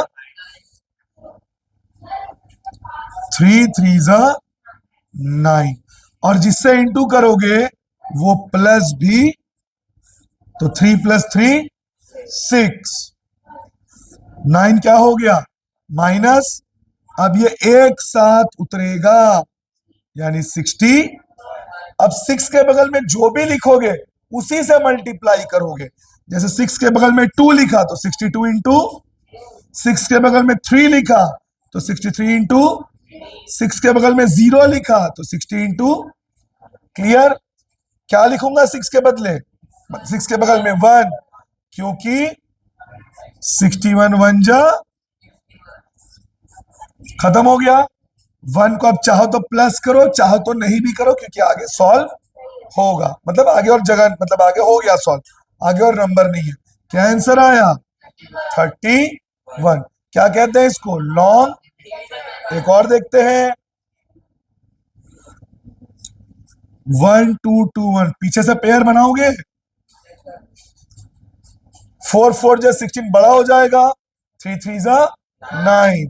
3 3 जा 9, और जिससे इंटू करोगे वो प्लस भी, तो 3 + 3 6, 9 क्या हो गया? माइनस। अब ये एक साथ उतरेगा यानी 60। अब 6 के बगल में जो भी लिखोगे उसी से मल्टीप्लाई करोगे। जैसे 6 के बगल में 2 लिखा तो 62 इंटू, 6 के बगल में 3 लिखा तो 63 इंटू, 6 के बगल में 0 लिखा तो 60 इंटू। क्लियर? क्या लिखूंगा 6 के बदले? 6 के बगल में 1, क्योंकि 61 1 जा, खत्म हो गया। 1 को अब चाहो तो प्लस करो, चाहो तो नहीं भी करो, क्योंकि आगे सॉल्व होगा। मतलब आगे और जगह, मतलब आगे हो गया सॉल्व, आगे और नंबर नहीं है। क्या आंसर आया? 31। क्या कहते हैं इसको? लॉन्ग। एक और देखते हैं। 1 2 2 1, पीछे से पेयर बनाओगे। 4 4 जा 16 बड़ा हो जाएगा, 3 3 जा 9,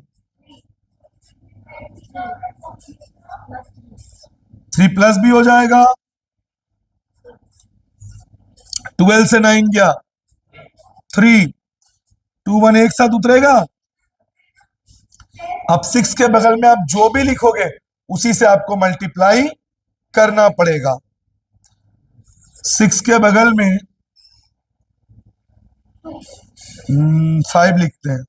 3 प्लस भी हो जाएगा। 12 से 9 गया 3, 2 1 एक साथ उतरेगा। अब 6 के बगल में आप जो भी लिखोगे उसी से आपको मल्टीप्लाई करना पड़ेगा। 6 के बगल में 5 लिखते हैं।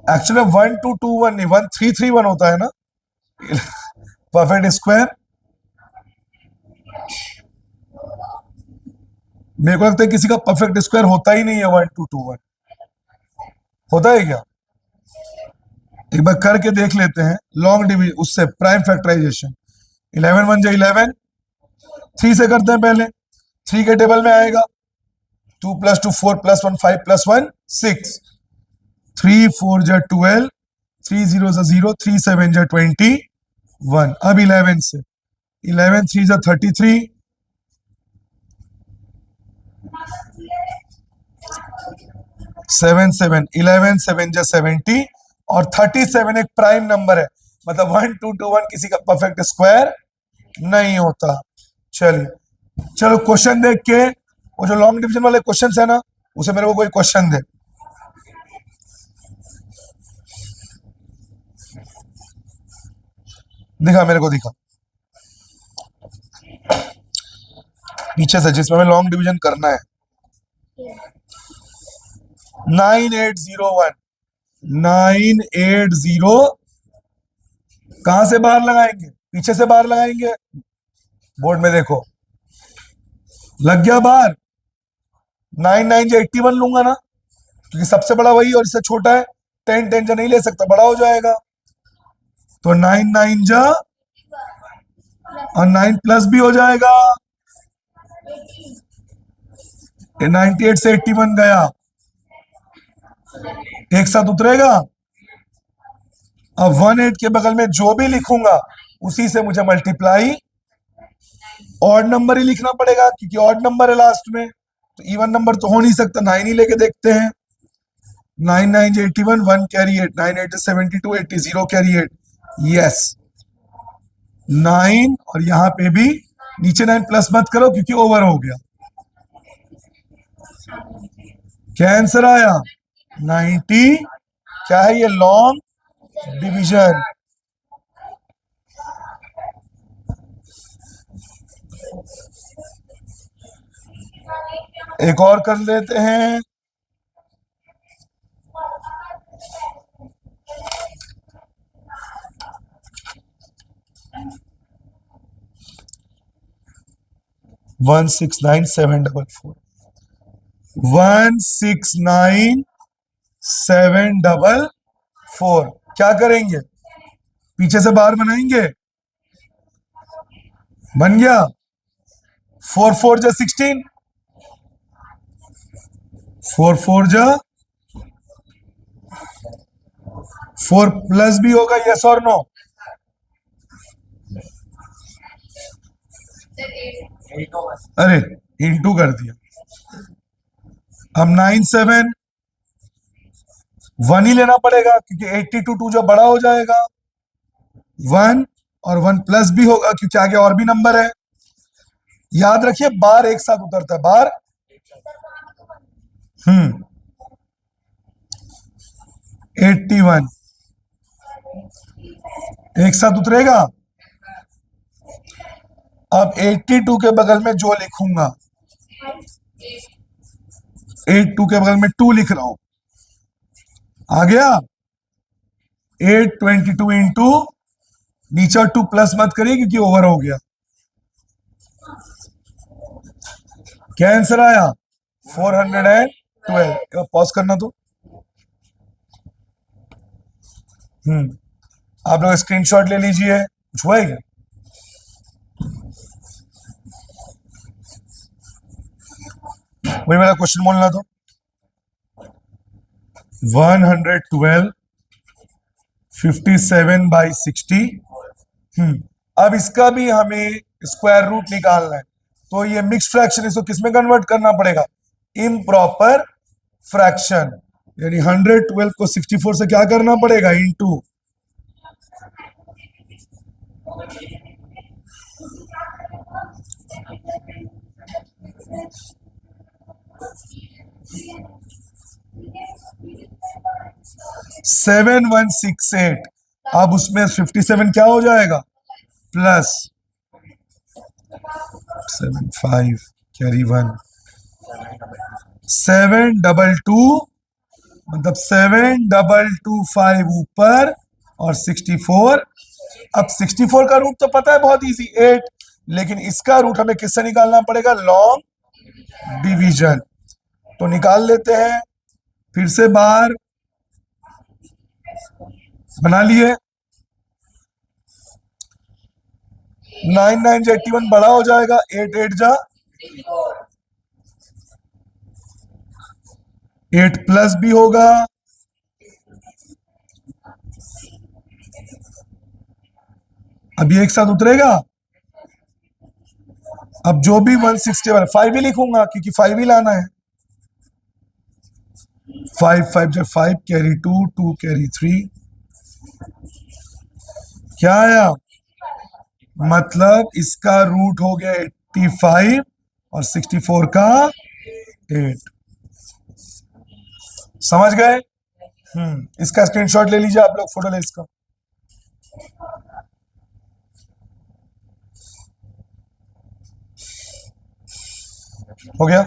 एक्चुअली 1 2 2 1 नहीं, 1 3 3 1 होता है ना परफेक्ट स्क्वायर। मेरे को लगता है किसी का परफेक्ट स्क्वायर होता ही नहीं है 1 2 2 1। होता है क्या? एक बार करके देख लेते हैं। लॉन्ग डिवीजन उससे प्राइम फैक्टराइजेशन। 11 1 जा 11, 3 से करते हैं पहले। 3 के टेबल में आएगा 2 + 2 4 + 1 5 + 1 6, 3 4 जा 12, 3 0 जा 0, 3 7 जा 21। अब 11 से 11 3 जा 33, 7 7 11 7 जा 70, और 37 एक प्राइम नंबर है। मतलब 1 2 2 1 किसी का परफेक्ट स्क्वायर नहीं होता। चलिए चलो क्वेश्चन देख के, वो जो लॉन्ग डिवीजन वाले क्वेश्चन है ना, उसे मेरे को कोई क्वेश्चन दे। दिखा मेरे को, दिखा पीछे से जिसमें हमें लॉन्ग डिवीजन करना है। 9801, 980 कहां से बाहर लगाएंगे? पीछे से बाहर लगाएंगे। बोर्ड में देखो, लग गया बाहर। 9 9 जा 81 लूंगा ना, क्योंकि सबसे बड़ा वही और इससे छोटा है। 10 10 जा नहीं ले सकता, बड़ा हो जाएगा। तो 9 9 जा, और 9 प्लस भी हो जाएगा। 98 से 81 गया, एक साथ उतरेगा। अब 18 के बगल में जो भी लिखूंगा उसी से मुझे मल्टीप्लाई, ऑड नंबर ही लिखना पड़ेगा क्योंकि ऑड नंबर है लास्ट में, तो इवन नंबर तो हो नहीं सकता। 9 ही लेके देखते हैं। 9 9 जा 81, 1 कैरी 8, 9 8 जा 72, 80 0 कैरी 8। यस 9, और यहां पे भी नीचे 9 प्लस मत करो क्योंकि ओवर हो गया। क्या आंसर आया? 90। क्या है ये? Long division. एक और कर लेते हैं। One six nine seven double four 169,744। क्या करेंगे? पीछे से बार बनाएंगे। बन गया। 4 4 जा 16, 4 4 जा 4 प्लस भी होगा, यस और नो? सर 8 अरे इंटू कर दिया। अब 9 7 1 ही लेना पड़ेगा क्योंकि 82 2 जो बड़ा हो जाएगा 1, और 1 प्लस भी होगा क्योंकि आगे और भी नंबर है। याद रखिए बार एक साथ उतरता है, बार 81 एक साथ उतरेगा। अब 82 के बगल में जो लिखूंगा, 82 के बगल में 2 लिख रहा हूं, आ गया। 822 इंटू, नीचे 2 प्लस मत करिए क्योंकि ओवर हो गया। क्या आंसर आया? 412। पॉज करना तो। आप लोग स्क्रीनशॉट ले लीजिए। कुछ हुआ है क्या? वही वाला क्वेश्चन बोलना तो। 112 57/60। अब इसका भी हमें स्क्वायर रूट निकालना है, तो ये मिक्स फ्रैक्शन, इसको किसमें कन्वर्ट करना पड़ेगा? Improper fraction. यानी 112 को 64 से क्या करना पड़ेगा? इनटू। सेवन 168। अब उसमें 57 क्या हो जाएगा? प्लस 75 कैरी 1 722, मतलब 7225 ऊपर और 64। अब 64 का रूट तो पता है, बहुत इजी, 8। लेकिन इसका रूट हमें किससे निकालना पड़ेगा? Long division. तो निकाल लेते हैं। फिर से बार बना लिए। 9 9 जा 81 बड़ा हो जाएगा, 8 8 जा 8 प्लस भी होगा। अब ये एक साथ उतरेगा। अब जो भी 161, 5 ही लिखूंगा क्योंकि 5 ही लाना है। 5 5 जा 5 कैरी 2 2 कैरी 3। क्या आया? मतलब इसका रूट हो गया 85 और 64 का 8। समझ गए? इसका स्क्रीनशॉट ले लीजिए आप लोग, फोटो ले इसका। हो गया।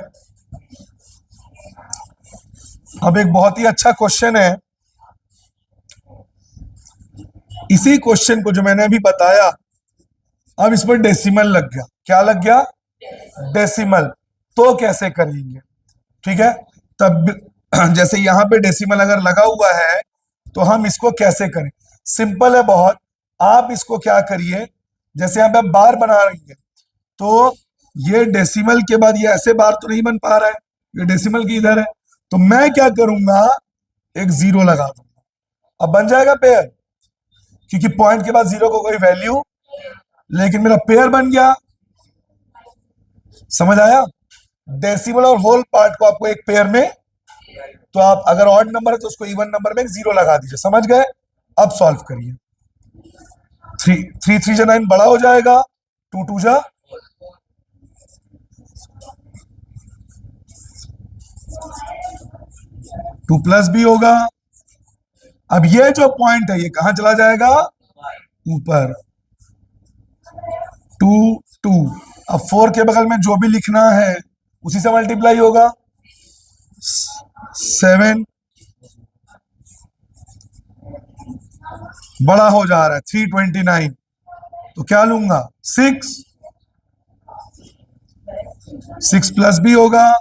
अब एक बहुत ही अच्छा क्वेश्चन है। इसी क्वेश्चन को जो मैंने अभी बताया, अब इस पर डेसिमल लग गया। क्या लग गया? डेसिमल। तो कैसे करेंगे? ठीक है, तब जैसे यहां पे डेसिमल अगर लगा हुआ है तो हम इसको कैसे करें? सिंपल है बहुत। आप इसको क्या करिए, जैसे यहां पे बार बना रही है, तो ये डेसिमल के बाद ये ऐसे बार तो नहीं बन पा रहा है, ये डेसिमल की इधर है, तो मैं क्या करूंगा? एक जीरो लगा दूंगा। अब बन जाएगा पेयर, क्योंकि पॉइंट के बाद जीरो को कोई वैल्यू, लेकिन मेरा पेयर बन गया। समझ आया? डेसिमल और होल पार्ट को आपको एक पेयर में, तो आप अगर ऑड नंबर है तो उसको इवन नंबर में एक जीरो लगा दीजिए। समझ गए? अब सॉल्व करिए। 3 3 जा 9 बड़ा हो जाएगा, 2 2 जा 2 प्लस भी होगा। अब ये जो पॉइंट है ये कहां चला जाएगा, ऊपर, 2 2। अब 4 के बगल में जो भी लिखना है उसी से मल्टीप्लाई होगा, 7 बड़ा हो जा रहा है 329, तो क्या लूंगा 6, 6 प्लस भी होगा,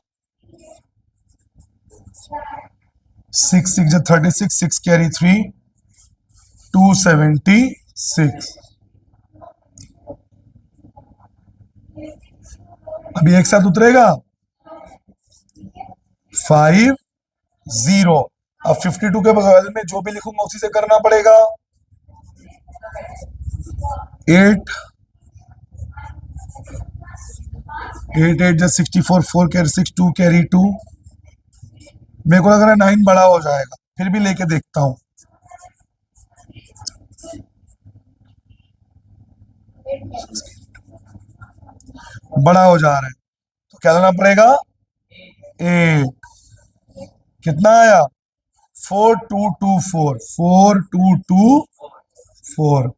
6 6 जा 36, 6 कैरी 3, 276। अभी एक साथ उतरेगा 5 0। अब 52 के बगल में जो भी लिखूंगा उसी से करना पड़ेगा, 8 8 8 जा 64, 4 कैरी 6, 2 कैरी 2। मेरे को लग रहा है 9 बड़ा हो जाएगा, फिर भी लेके देखता हूं। बड़ा हो जा रहा है तो क्या लेना पड़ेगा, 8। कितना आया, 4224, 4224।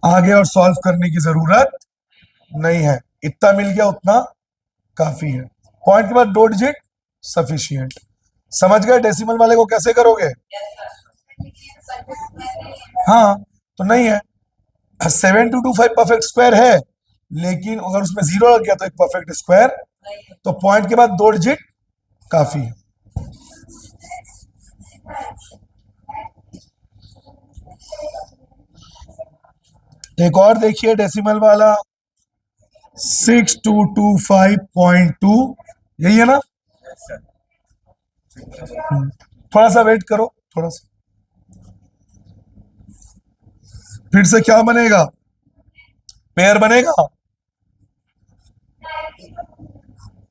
आगे और सॉल्व करने की जरूरत नहीं है, इतना मिल गया उतना काफी है। पॉइंट के बाद 2 डिजिट सफिशिएंट। समझ गए डेसिमल वाले को कैसे करोगे, हाँ तो नहीं है, 7225 परफेक्ट स्क्वायर है, लेकिन अगर उसमें 0 लग गया तो एक परफेक्ट स्क्वायर, तो पॉइंट के बाद 2 डिजिट काफी है। एक और देखिए डेसिमल वाला, 6225.2, यही है ना। थोड़ा सा वेट करो, थोड़ा सा, फिर से क्या बनेगा, पेयर बनेगा,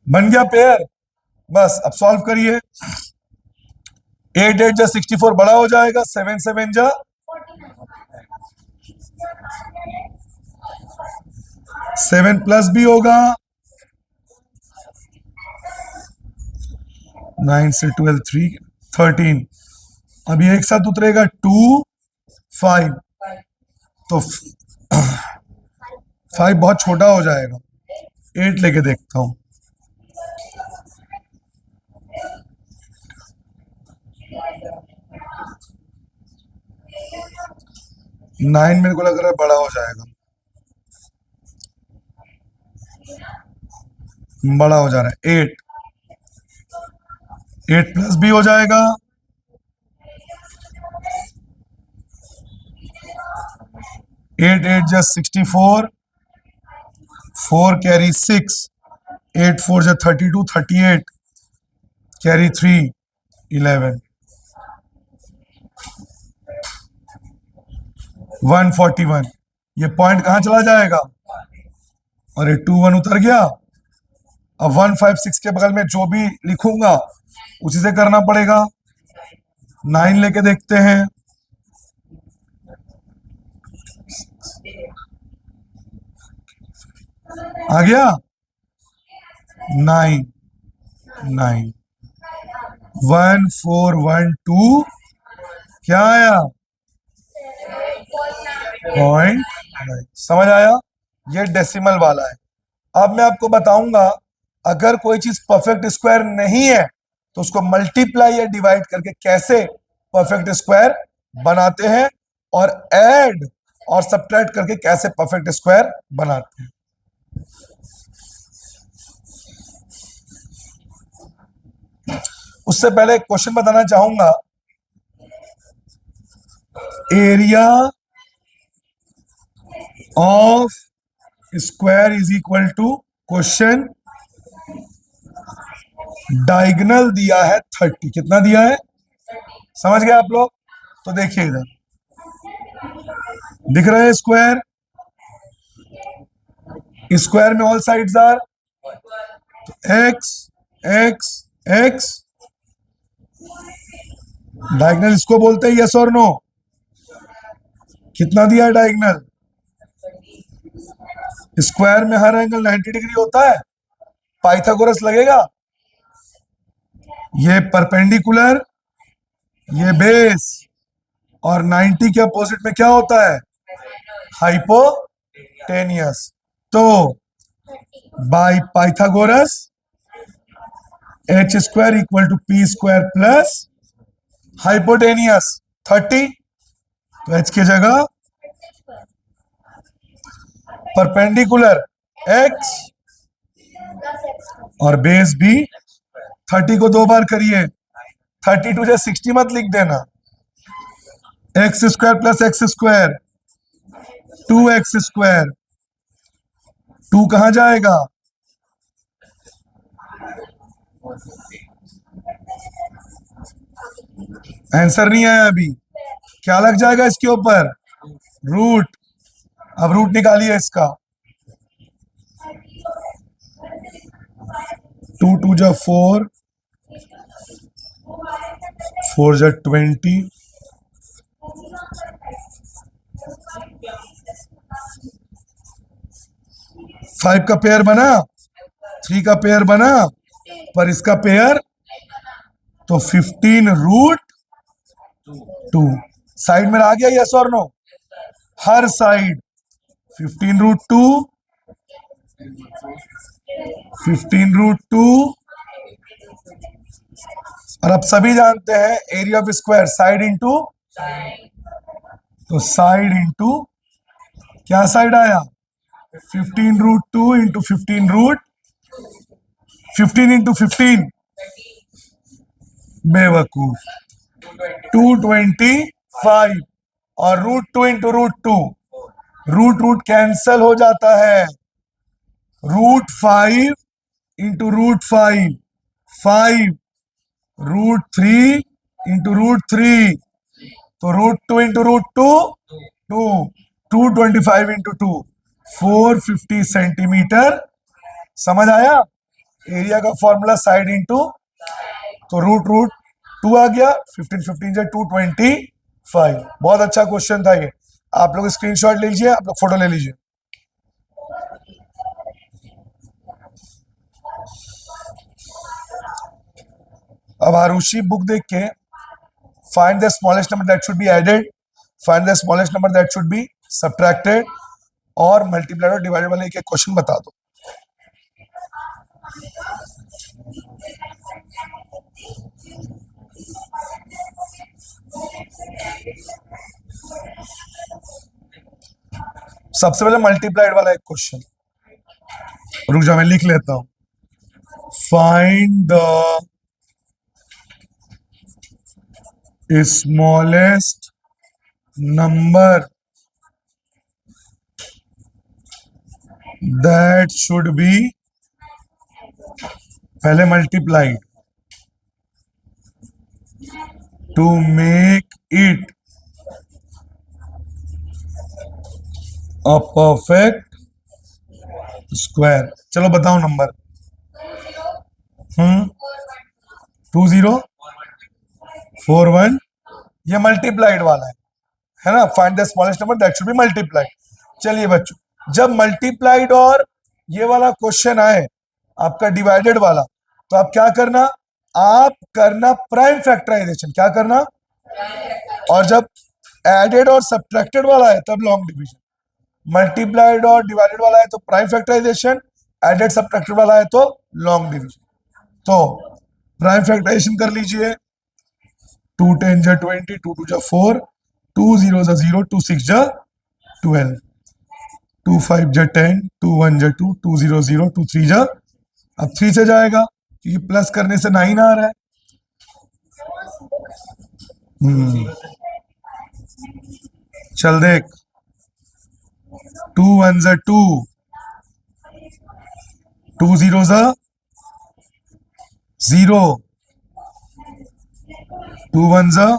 बन गया पेयर। बस अब सॉल्व करिए, 8 8 जा 64 बड़ा हो जाएगा, 7 7 जा 7 प्लस भी होगा, 9 से 12 3 13। अब ये एक साथ उतरेगा 2 5, तो 5 बहुत छोटा हो जाएगा, 8 लेके देखता हूं। नाइन मेरे को लग रहा है बड़ा हो जाएगा, बड़ा हो जा रहा है, 8 8 प्लस भी हो जाएगा, 8 8 जा 64, 4 कैरी 6, 8 4 जा 32, 38 कैरी 3 11, 141। ये पॉइंट कहां चला जाएगा, और ये 2 1 उतर गया। अब 156 के बगल में जो भी लिखूंगा उसी से करना पड़ेगा, 9 लेके देखते हैं, आ गया 9 9 1412, क्या आया, पॉइंट। समझ आया, ये डेसिमल वाला है। अब मैं आपको बताऊंगा अगर कोई चीज परफेक्ट स्क्वायर नहीं है तो उसको मल्टीप्लाई या डिवाइड करके कैसे परफेक्ट स्क्वायर बनाते हैं, और ऐड और सब्ट्रैक्ट करके कैसे परफेक्ट स्क्वायर बनाते हैं। उससे पहले एक क्वेश्चन बताना चाहूंगा, area of square is equal to, question diagonal दिया है 30, कितना दिया है, समझ गए आप लोग। तो देखिए इधर दिख रहा है स्क्वायर, स्क्वायर में all sides are X X X, diagonal इसको बोलते हैं, यस और नो। कितना दिया है डायगोनल, स्क्वायर में हर एंगल 90 डिग्री होता है, पाइथागोरस लगेगा, ये परपेंडिकुलर ये बेस, और 90 के अपोजिट में क्या होता है? हाइपोटेनियस। तो by Pythagoras h² equal to p² plus hypotenuse 30, तो h की जगह परपेंडिकुलर x और बेस भी 30 को 2 बार करिए, 32 या 60 मत लिख देना, x² प्लस x², 2x², 2 कहां जाएगा? आंसर नहीं आया अभी, क्या लग जाएगा इसके ऊपर? रूट। अब रूट निकालिए इसका, 2 2 जा 4, 4 जा 20, 5 का पेयर बना, 3 का पेयर बना, पर इसका पेयर तो 15√2 साइड में आ गया, यस और नो? हर साइड 15√2, 15√2, और अब सभी जानते हैं area of square side into, तो साइड इंटू क्या साइड आया? 15√2 इंटू 15 इंटू 15, बेवकूफ, 225, और √2 इंटू √2, रूट कैंसल हो जाता है, √5 इंटू √5, 5, √3 इंटू √3, तो √2 इंटू √2, 2, 225 इंटू 2, 450 सेंटीमीटर। समझ आया? एरिया का फॉर्मूला साइड इंटू, तो √2 आ गया, 15 15 से 225। बहुत अच्छा क्वेश्चन था ये, आप लोग स्क्रीनशॉट ले लीजिए, आप लोग फोटो ले लीजिए। अब आरुषि बुक देख के find the smallest number that should be added, find the smallest number that should be subtracted, और मल्टीप्लाइड और डिवाइडेड वाले एक एक क्वेश्चन बता दो। सबसे पहले मल्टीप्लाइड वाला एक क्वेश्चन, रुक जाओ मैं लिख लेता हूं। Find the smallest number that should be, पहले multiplied, to make it a perfect square. चलो बताओ नंबर। 2041, ये मल्टीप्लाइड वाला है ना? Find the smallest number that should be multiplied. चलिए बच्चों, जब मल्टीप्लाइड और ये वाला क्वेश्चन आए आपका डिवाइडेड वाला, तो आप क्या करना? आप करना प्राइम फैक्टराइजेशन। क्या करना? और जब एडेड और सब्ट्रैक्टेड वाला है तब लॉन्ग डिवीजन। मल्टीप्लाइड और डिवाइडेड वाला है तो प्राइम फैक्टराइजेशन, एडेड सब्ट्रैक्टेड वाला है तो लॉन्ग डिवीजन। तो प्राइम फैक्टराइजेशन कर लीजिए, 2 10 जा 20, 2 2 जा 4, 2 0 जा 0, 2 6 जा 12, 2 5 जा 10, 2 1 जा 2, 2 0 0, 2 3 जा, अब 3 से जाएगा क्योंकि प्लस करने से 9 आ रहा है। चल देख, 2 1 जा 2, 2 0 जा 0, 2 1 जा,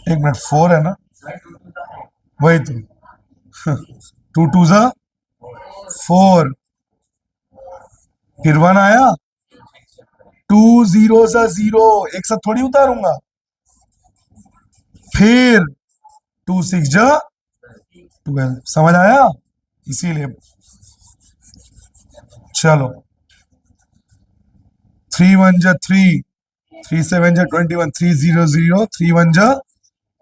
एक मिनट 4 है ना, वही तो 2 2 जा 4, फिर 1 आया, 2 0 जा 0, एक साथ थोड़ी उतारूंगा, फिर 2 6 जा 12। समझ आया? इसीलिए चलो 3 1 जा 3, 3 7 जा 21, 3 0 0, 3 1 जा,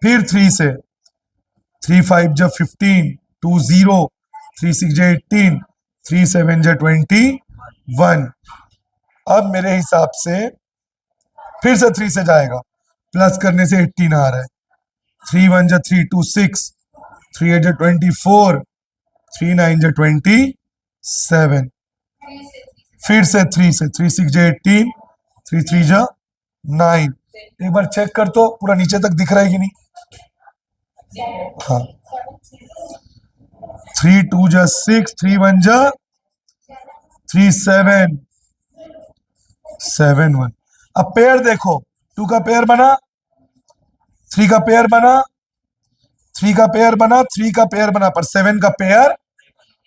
फिर 3 से, 3 5 जा 15, 2 0, 3 6 जा 18, 3 7 जा 21। अब मेरे हिसाब से फिर से 3 से जाएगा, प्लस करने से 18 आ रहा है। 3 1 जा 3, 2 6, 3 8 जा 24, 3 9 जा 27, फिर से 3 से, 3 6 जा 18, 3 3 जा 9। एक बार चेक कर तो पूरा नीचे तक दिख रहा है कि नहीं? हाँ। 3 2 जा 6, 3 1 जा 3 7 7 1। अब पेयर देखो, 2 का पेयर बना, 3 का पेयर बना, 3 का पेयर बना, 3 का पेयर बना, पर 7 का पेयर,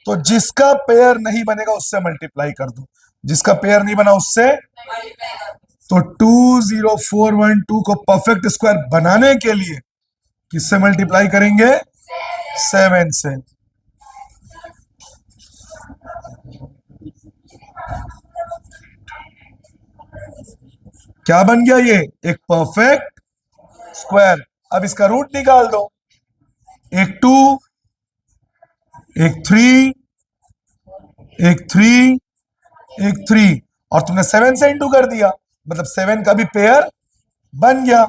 तो जिसका पेयर नहीं बनेगा उससे मल्टीप्लाई कर दो, जिसका पेयर नहीं बना उससे। तो 2 0 4 1 2 को परफेक्ट स्क्वायर बनाने के लिए किससे मल्टीप्लाई करेंगे? 7 से। क्या बन गया? ये एक परफेक्ट स्क्वायर। अब इसका रूट निकाल दो, एक 2, एक 3, एक 3, एक 3, और तुमने 7 से इंटू कर दिया, मतलब 7 का भी पेयर बन गया।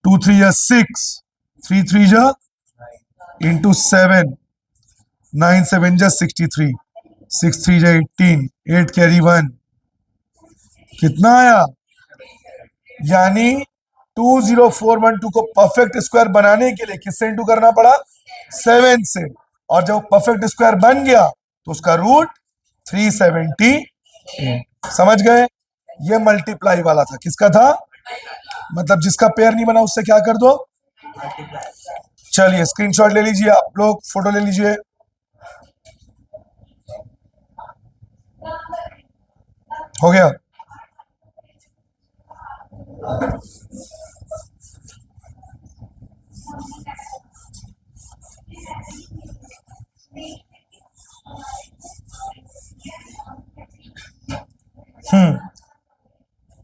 2 3 जा 6, 3 3 जा इंटू 7, 9 7 जा 63, 6 3 जा 18, 8 कैरी 1, कितना आया? यानी 2 0 4 1 2 को परफेक्ट स्क्वायर बनाने के लिए किससे इंटू करना पड़ा? 7 से। और जब परफेक्ट स्क्वायर बन गया तो उसका रूट 378। समझ गए? ये मल्टीप्लाई वाला था। किसका था? मतलब जिसका पेयर नहीं बना उससे क्या कर दो? चलिए स्क्रीनशॉट ले लीजिए, आप लोग फोटो ले लीजिए। हो गया?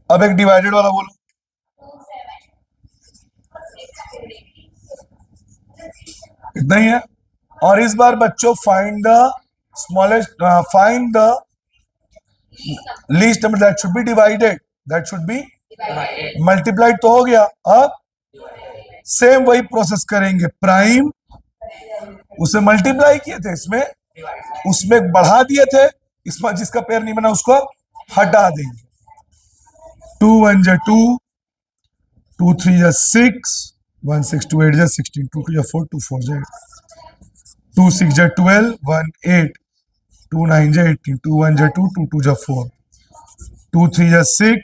अब एक डिवाइडेड वाला बोलो। इतना ही है। और इस बार बच्चों find the smallest, find the least number that should B divided, that should be multiplied. तो हो गया। अब सेम वही प्रोसेस करेंगे, प्राइम उसे मल्टीप्लाई किए थे, इसमें उसमें बढ़ा दिए थे, इसमें जिसका पेयर नहीं बना उसको हटा देंगे। 2 1 जा 2, 2 3 जा 6, 1 6 2 8 जा 16, 2 2 जा 4, 2 4 जा 8, 2 6 जा 12, 1 8, 2 9 जा 18, 2 1 जा 2, 2 2 जा 4, 2 3 जा 6,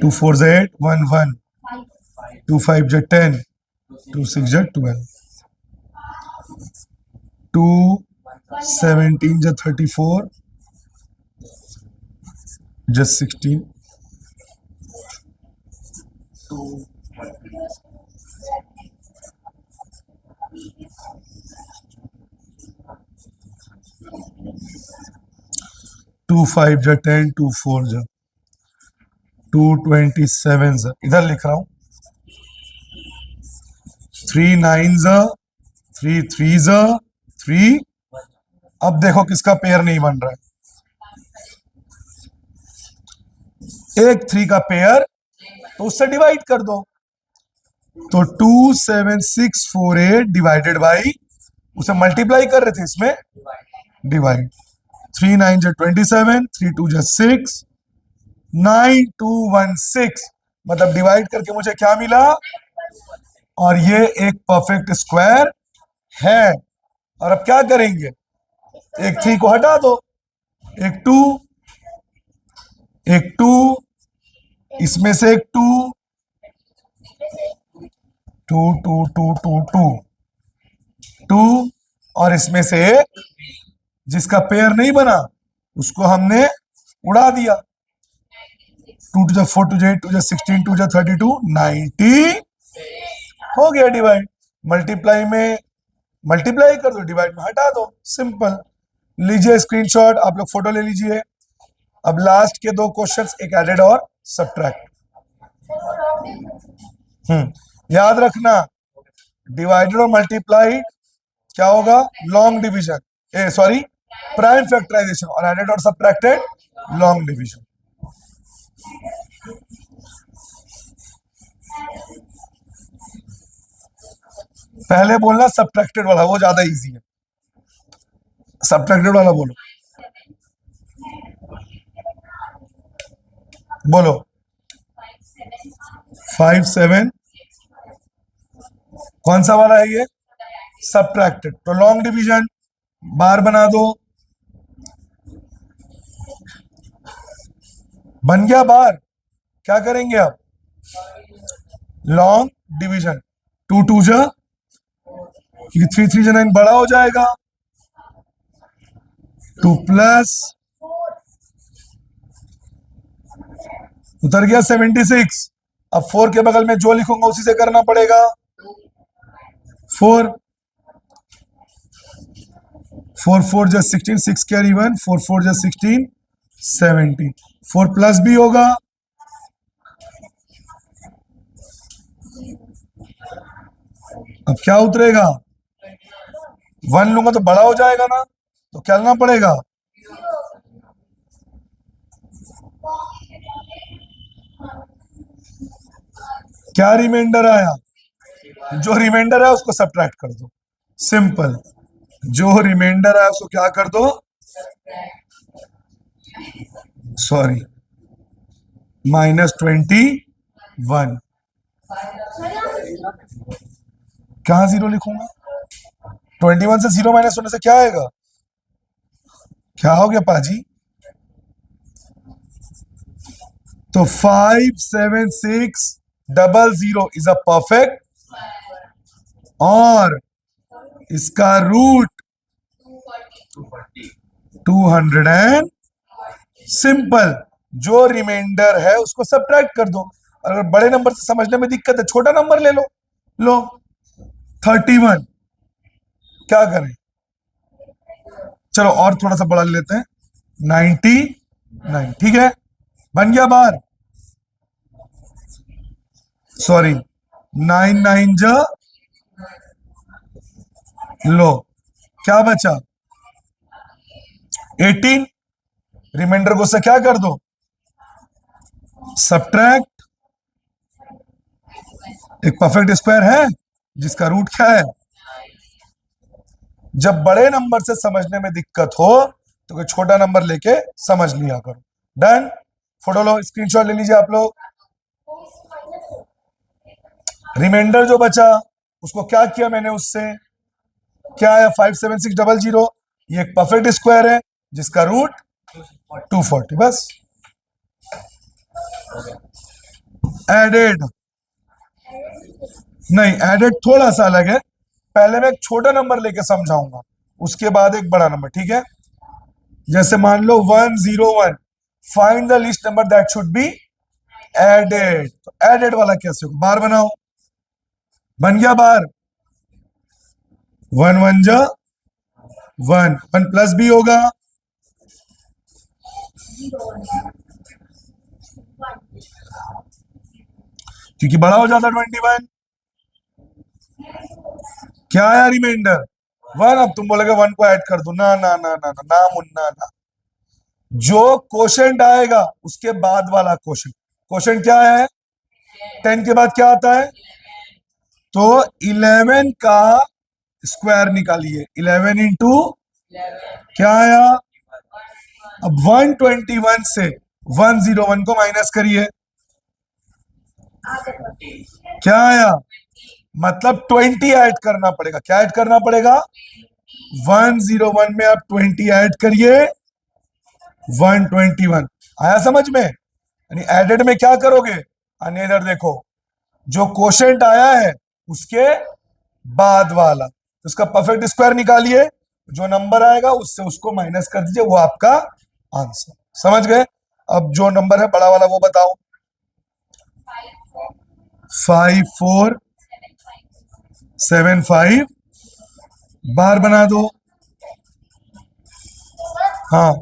2 4 जा 8, 1 1, 2 5 जा 10, 2 6 जा 12, 2 17 जा 34, just 16, 2 5 जा 10, 2 4 जा 2 27 जा, इधर लिख रहा हूं, 3 9 जा 3 3 जा 3। अब देखो किसका पेयर नहीं बन रहा है, एक 3 का पेयर, तो उससे डिवाइड कर दो। तो 2 7 6 4 8 डिवाइडेड बाई, उसे मल्टीप्लाई कर रहे थे, इसमें डिवाइड। 3 9 जा 27, 3 2 जा 6, 9 2 1 6, मतलब डिवाइड करके मुझे क्या मिला? और ये एक परफेक्ट स्क्वायर है। और अब क्या करेंगे? एक 3 को हटा दो, एक 2, एक 2, इसमें से एक 2, 2 2 2 2 2 2, और इसमें से एक जिसका पेयर नहीं बना उसको हमने उड़ा दिया। 2 2 जा 4, 2 जा 8, 2 जा 16, 2 जा 32, 90 हो गया डिवाइड। मल्टीप्लाई में मल्टीप्लाई कर दो, डिवाइड में हटा दो, सिंपल। लीजिए स्क्रीनशॉट, आप लोग फोटो ले लीजिए। अब लास्ट के दो क्वेश्चंस, एक एडेड और सब्ट्रैक्ट। याद रखना, डिवाइडेड और मल्टीप्लाइड क्या होगा? Long division, sorry prime factorisation, और एडेड और सब्ट्रैक्टेड लॉन्ग डिवीजन। पहले बोलना सब्ट्रैक्टेड वाला, वो ज्यादा इजी है। सब्ट्रैक्टेड वाला बोलो, बोलो। 5 7, कौन सा वाला है ये? सब्ट्रैक्टेड। तो लॉन्ग डिवीजन, बार बना दो, बन गया बार। क्या करेंगे अब? लॉन्ग डिवीजन, 2 2 जा, क्योंकि 3 3 9 बड़ा हो जाएगा, 2 प्लस उतर गया 76। अब 4 के बगल में जो लिखूंगा उसी से करना पड़ेगा। 4 4 4 जा 16, 6 कैरी 1, 4 4 जा 16, 17। 4 प्लस भी होगा, अब क्या उतरेगा? 1 लूंगा तो बड़ा हो जाएगा ना, तो क्या लेना पड़ेगा? क्या रिमाइंडर आया? जो रिमाइंडर है उसको सब्ट्रैक्ट कर दो, सिंपल। जो रिमाइंडर है उसको क्या कर दो? सॉरी, -21। कहां जीरो लिखूंगा? 21 से 0 माइनस होने से क्या आएगा? क्या हो गया पाजी? तो 5 7 6 00 इज अ परफेक्ट, और इसका रूट 200 एंड सिंपल। जो रिमाइंडर है उसको सब्ट्रैक्ट कर दो। अगर बड़े नंबर से समझने में दिक्कत है, छोटा नंबर ले लो। लो 31, क्या करें? चलो और थोड़ा सा बड़ा ले लेते हैं, 99। ठीक है, बन गया बार। सॉरी, 9 9 जा, लो क्या बचा? 18। रिमाइंडर को से क्या कर दो? सब्ट्रैक्ट। एक परफेक्ट स्क्वायर है जिसका रूट क्या है? जब बड़े नंबर से समझने में दिक्कत हो तो कोई छोटा नंबर लेके समझ लिया करो। डन। फोटो लो, स्क्रीनशॉट ले लीजिए आप लोग। रिमाइंडर जो बचा उसको क्या किया मैंने उससे? क्या है? 57600। ये एक परफेक्ट स्क्वायर है जिसका रूट 240, बस। एडेड नहीं, एडेड थोड़ा सा अलग है। पहले मैं एक छोटा नंबर लेके समझाऊंगा, उसके बाद एक बड़ा नंबर, ठीक है? जैसे मान लो 101, find the least number that should be added. तो एडेड वाला कैसे होगा? बार बनाओ, बन गया बार। 1 1 जा 1, 1 प्लस भी होगा, क्योंकि बड़ा हो जाता 21। क्या आया रिमाइंडर? 1। अब तुम बोलोगे 1 को ऐड कर दो, ना ना ना ना ना ना मुन्ना ना। जो क्वोशंट आएगा उसके बाद वाला क्वोशंट। क्वोशंट क्या है? 10 के बाद क्या आता है? तो 11 का स्क्वायर निकालिए। 11 इंटू क्या आया? अब 121 से 101 को माइनस करिए, क्या आया? मतलब 20 ऐड करना पड़ेगा। क्या ऐड करना पड़ेगा? 101 में आप 20 ऐड करिए, 121। आया समझ में? यानी एडेड में क्या करोगे? यानी इधर देखो, जो क्वोशंट आया है उसके बाद वाला, उसका परफेक्ट स्क्वायर निकालिए, जो नंबर आएगा उससे उसको माइनस कर दीजिए, वो आपका आंसर। समझ गए? अब जो नंबर है बड़ा वाला वो बताओ। 5475, बार बना दो। हाँ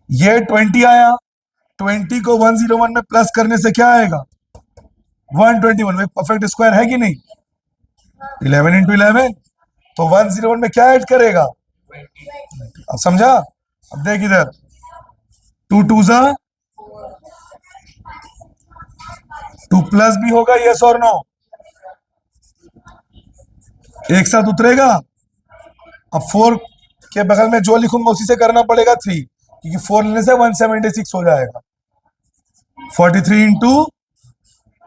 ये 20 आया, 20 को 101 में प्लस करने से क्या आएगा? 121 में परफेक्ट स्क्वायर है कि नहीं? 11 इंटू 11, तो 101 में क्या ऐड करेगा? अब समझा? अब देख इधर, 2 2 जा 2 प्लस भी होगा, यस और नो? एक साथ उतरेगा। अब 4 के बगल में जो लिखूंगा उसी से करना पड़ेगा 3, क्योंकि 4 लेने से 176 हो जाएगा। 43 इंटू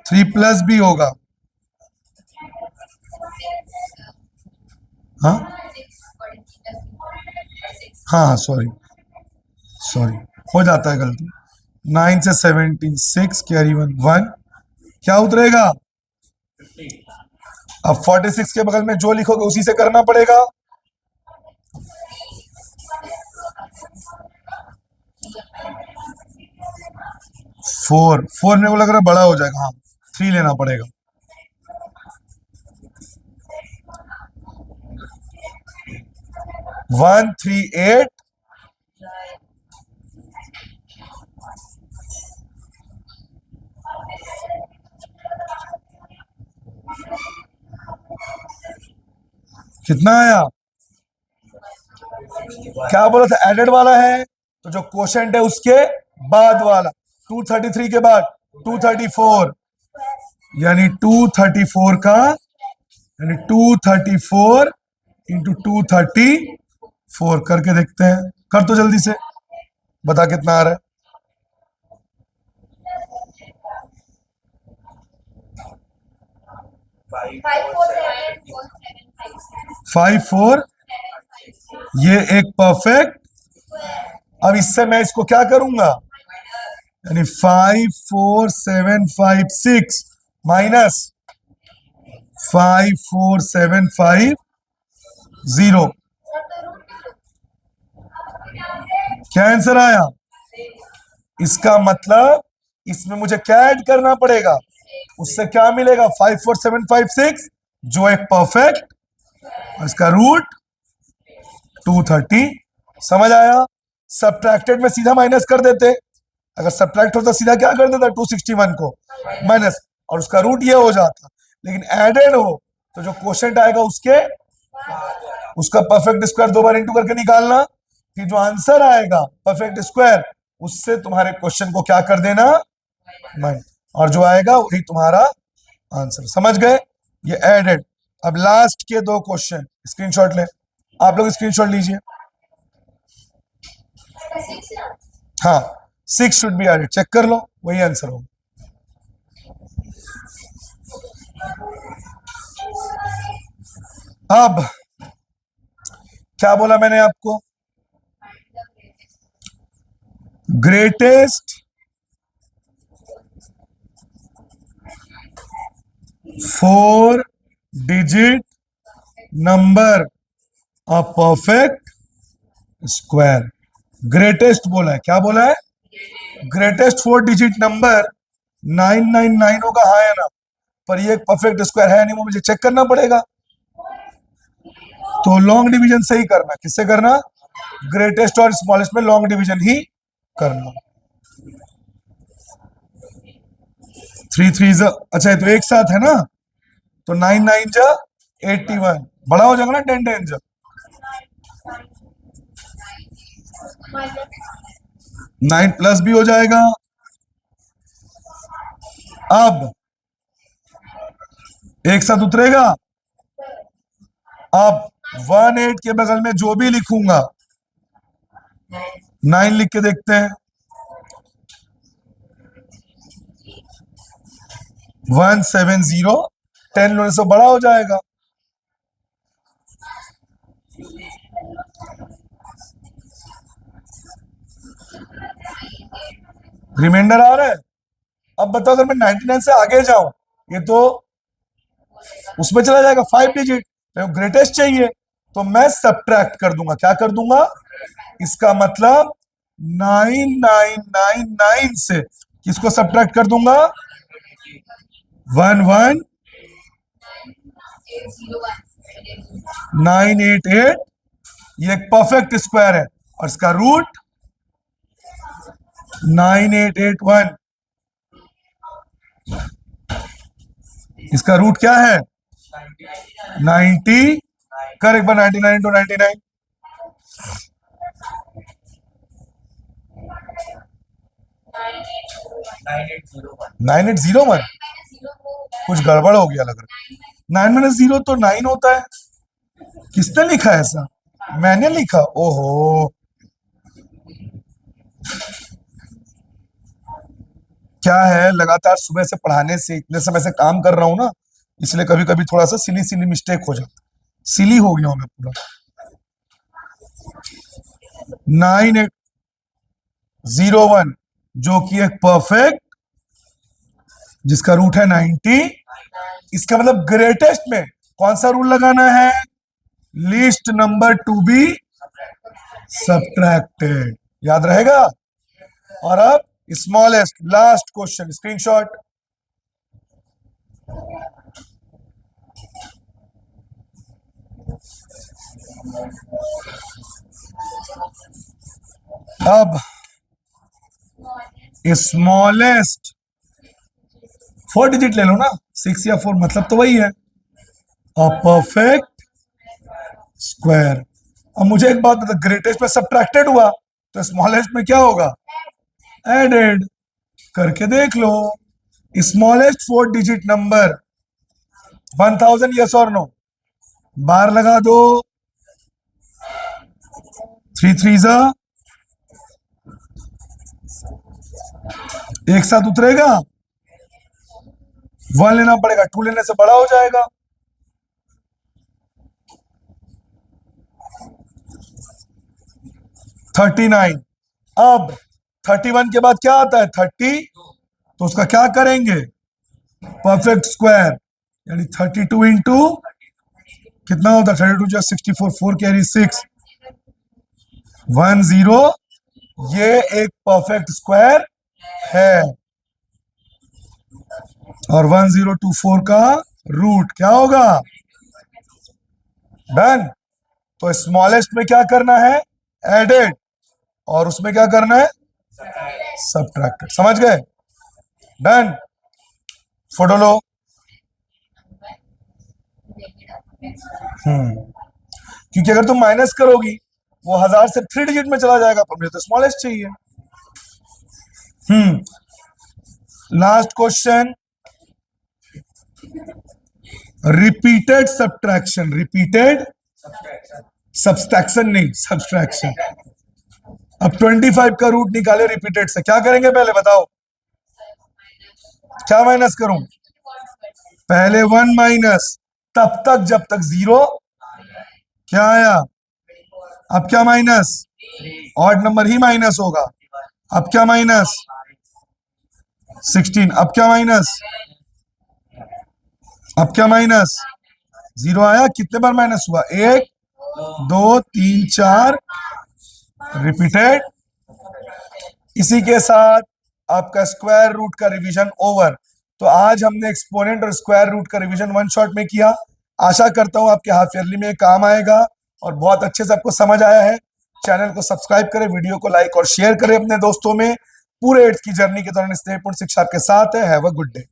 3 प्लस भी होगा। हाँ हाँ, सॉरी सॉरी, हो जाता है गलती। 9 से 17, 6 कैरी 1, क्या उतरेगा? अब 46 के बगल में जो लिखोगे उसी से करना पड़ेगा। फोर मेरे को लग रहा है बड़ा हो जाएगा। हाँ, 3 लेना पड़ेगा। वन 3 8, कितना आया? क्या बोला था? एडेड वाला है, तो जो क्वोशेंट है उसके बाद वाला। 233 के बाद 234, यानी 234 का, यानी 234 इंटू 234 करके देखते हैं। कर तो जल्दी से, बता कितना आ रहा है। 5 4, ये एक परफेक्ट। अब इससे मैं इसको क्या करूंगा? यानी 5 4 7 5 6 माइनस 5 4 7 5 0। क्या आंसर आया? इसका मतलब इसमें मुझे क्या ऐड करना पड़ेगा? उससे क्या मिलेगा? 5 4 7 5 6, जो एक परफेक्ट, और इसका रूट 230। समझ आया? सब्ट्रैक्टेड में सीधा माइनस कर देते, अगर सब्ट्रैक्ट होता सीधा क्या कर देता? 261 को माइनस, और उसका रूट ये हो जाता। लेकिन एडेड हो तो जो क्वोशेंट आएगा उसका परफेक्ट स्क्वायर 2 बार इंटू करके निकालना, कि जो आंसर आएगा परफेक्ट स्क्वायर उससे तुम्हारे क्वेश्चन को क्या कर देना? माइनस, और जो आएगा वही तुम्हारा आंसर। समझ गए? ये एडेड। अब लास्ट के 2 क्वेश्चन स्क्रीनशॉट ले, आप लोग स्क्रीनशॉट लीजिए। हाँ, 6 शुड बी एडेड, चेक कर लो, वही आंसर होगा। अब क्या बोला मैंने आपको? ग्रेटेस्ट 4 डिजिट नंबर अ परफेक्ट स्क्वायर। ग्रेटेस्ट बोला है, क्या बोला है? ग्रेटेस्ट 4 डिजिट नंबर 999 होगा, हाँ या ना? पर ये एक परफेक्ट स्क्वायर है नहीं, वो मुझे चेक करना पड़ेगा। तो लॉन्ग डिवीजन से ही करना। किससे करना? ग्रेटेस्ट और स्मॉलेस्ट में लॉन्ग डिवीजन ही करना। 3 3 जा, अच्छा ये तो एक साथ है ना, तो 9 9 जा 81, बड़ा हो जाएगा ना 10 10 जा। 9 प्लस भी हो जाएगा। अब एक साथ उतरेगा। अब 1 8 के बगल में जो भी लिखूंगा 9 लिख के देखते हैं। 170, 10 लोने से बड़ा हो जाएगा। रिमाइंडर आ रहा है? अब बताओ, अगर मैं 99 से आगे जाऊं, ये तो उसमें चला जाएगा 5 डिजिट, तो ग्रेटेस्ट चाहिए, तो मैं सब्ट्रैक्ट कर दूंगा। क्या कर दूंगा? इसका मतलब 9999 से किसको सब्ट्रैक्ट कर दूंगा? 11988। ये एक परफेक्ट स्क्वायर है और इसका रूट 9881। इसका रूट क्या है? 90। कर एक बार 99 इंटू 99। 9801। कुछ गड़बड़ हो गया लग रहा है। 9 - 0 तो 9 होता है। किसने लिखा है ऐसा? मैंने लिखा। ओहो, क्या है, लगातार सुबह से पढ़ाने से, इतने समय से काम कर रहा हूं ना, इसलिए कभी कभी थोड़ा सा सिली सिली मिस्टेक हो जाता। सिली हो गया हूं मैं पूरा। 9801 जो कि एक परफेक्ट, जिसका रूट है 90। इसका मतलब ग्रेटेस्ट में कौन सा रूल लगाना है? Least number to be subtracted. याद रहेगा? और अब स्मॉलेस्ट, लास्ट क्वेश्चन, स्क्रीनशॉट। अब स्मॉलेस्ट 4 डिजिट ले लो ना, 6 या 4 मतलब तो वही है। अ परफेक्ट स्क्वायर। अब मुझे एक बात बता, ग्रेटेस्ट में सब्ट्रैक्टेड हुआ तो स्मॉलेस्ट में क्या होगा? एडेड। करके देख लो। स्मॉलेस्ट 4 डिजिट नंबर 1000, यस और नो? बार लगा दो। 3 3 एक साथ उतरेगा। 1 लेना पड़ेगा, 2 लेने से बड़ा हो जाएगा। $39। अब 31 के बाद क्या आता है? 30। तो उसका क्या करेंगे? परफेक्ट स्क्वायर, यानी 32 इंटू कितना होता है? 32 जो 64, 4 कैरी 6, 10। ये एक परफेक्ट स्क्वायर है। और 1024 का रूट क्या होगा? डन। तो स्मॉलेस्ट में क्या करना है? एडेड। और उसमें क्या करना है? सब्ट्रैक्टेड। समझ गए? डन। फोटो लो। क्योंकि अगर तुम माइनस करोगी वो 1000 से 3 डिजिट में चला जाएगा, पर मुझे तो स्मॉलेस्ट चाहिए। Last question, repeated subtraction. Repeated subtraction नहीं, सब्सट्रैक्शन। अब 25 का रूट निकाले रिपीटेड से, क्या करेंगे पहले बताओ? क्या माइनस करूं? पहले 1 माइनस, तब तक जब तक 0 क्या आया? अब क्या माइनस? ऑड नंबर ही माइनस होगा। अब क्या माइनस? 16। अब क्या माइनस? अब क्या माइनस? 0 आया। कितने बार माइनस हुआ? 1 2 3 4 रिपीटेड। इसी के साथ आपका स्क्वायर रूट का रिवीजन ओवर। तो आज हमने एक्सपोनेंट और स्क्वायर रूट का रिवीजन 1 शॉट में किया। आशा करता हूं आपके हाफ ईयरली में काम आएगा और बहुत अच्छे से आपको समझ आया है। चैनल को सब्सक्राइब करें, वीडियो को लाइक और शेयर करें अपने दोस्तों में। पूरे 8th की जर्नी के दौरान स्नेहपूर्ण शिक्षा आपके साथ है। Have a good day.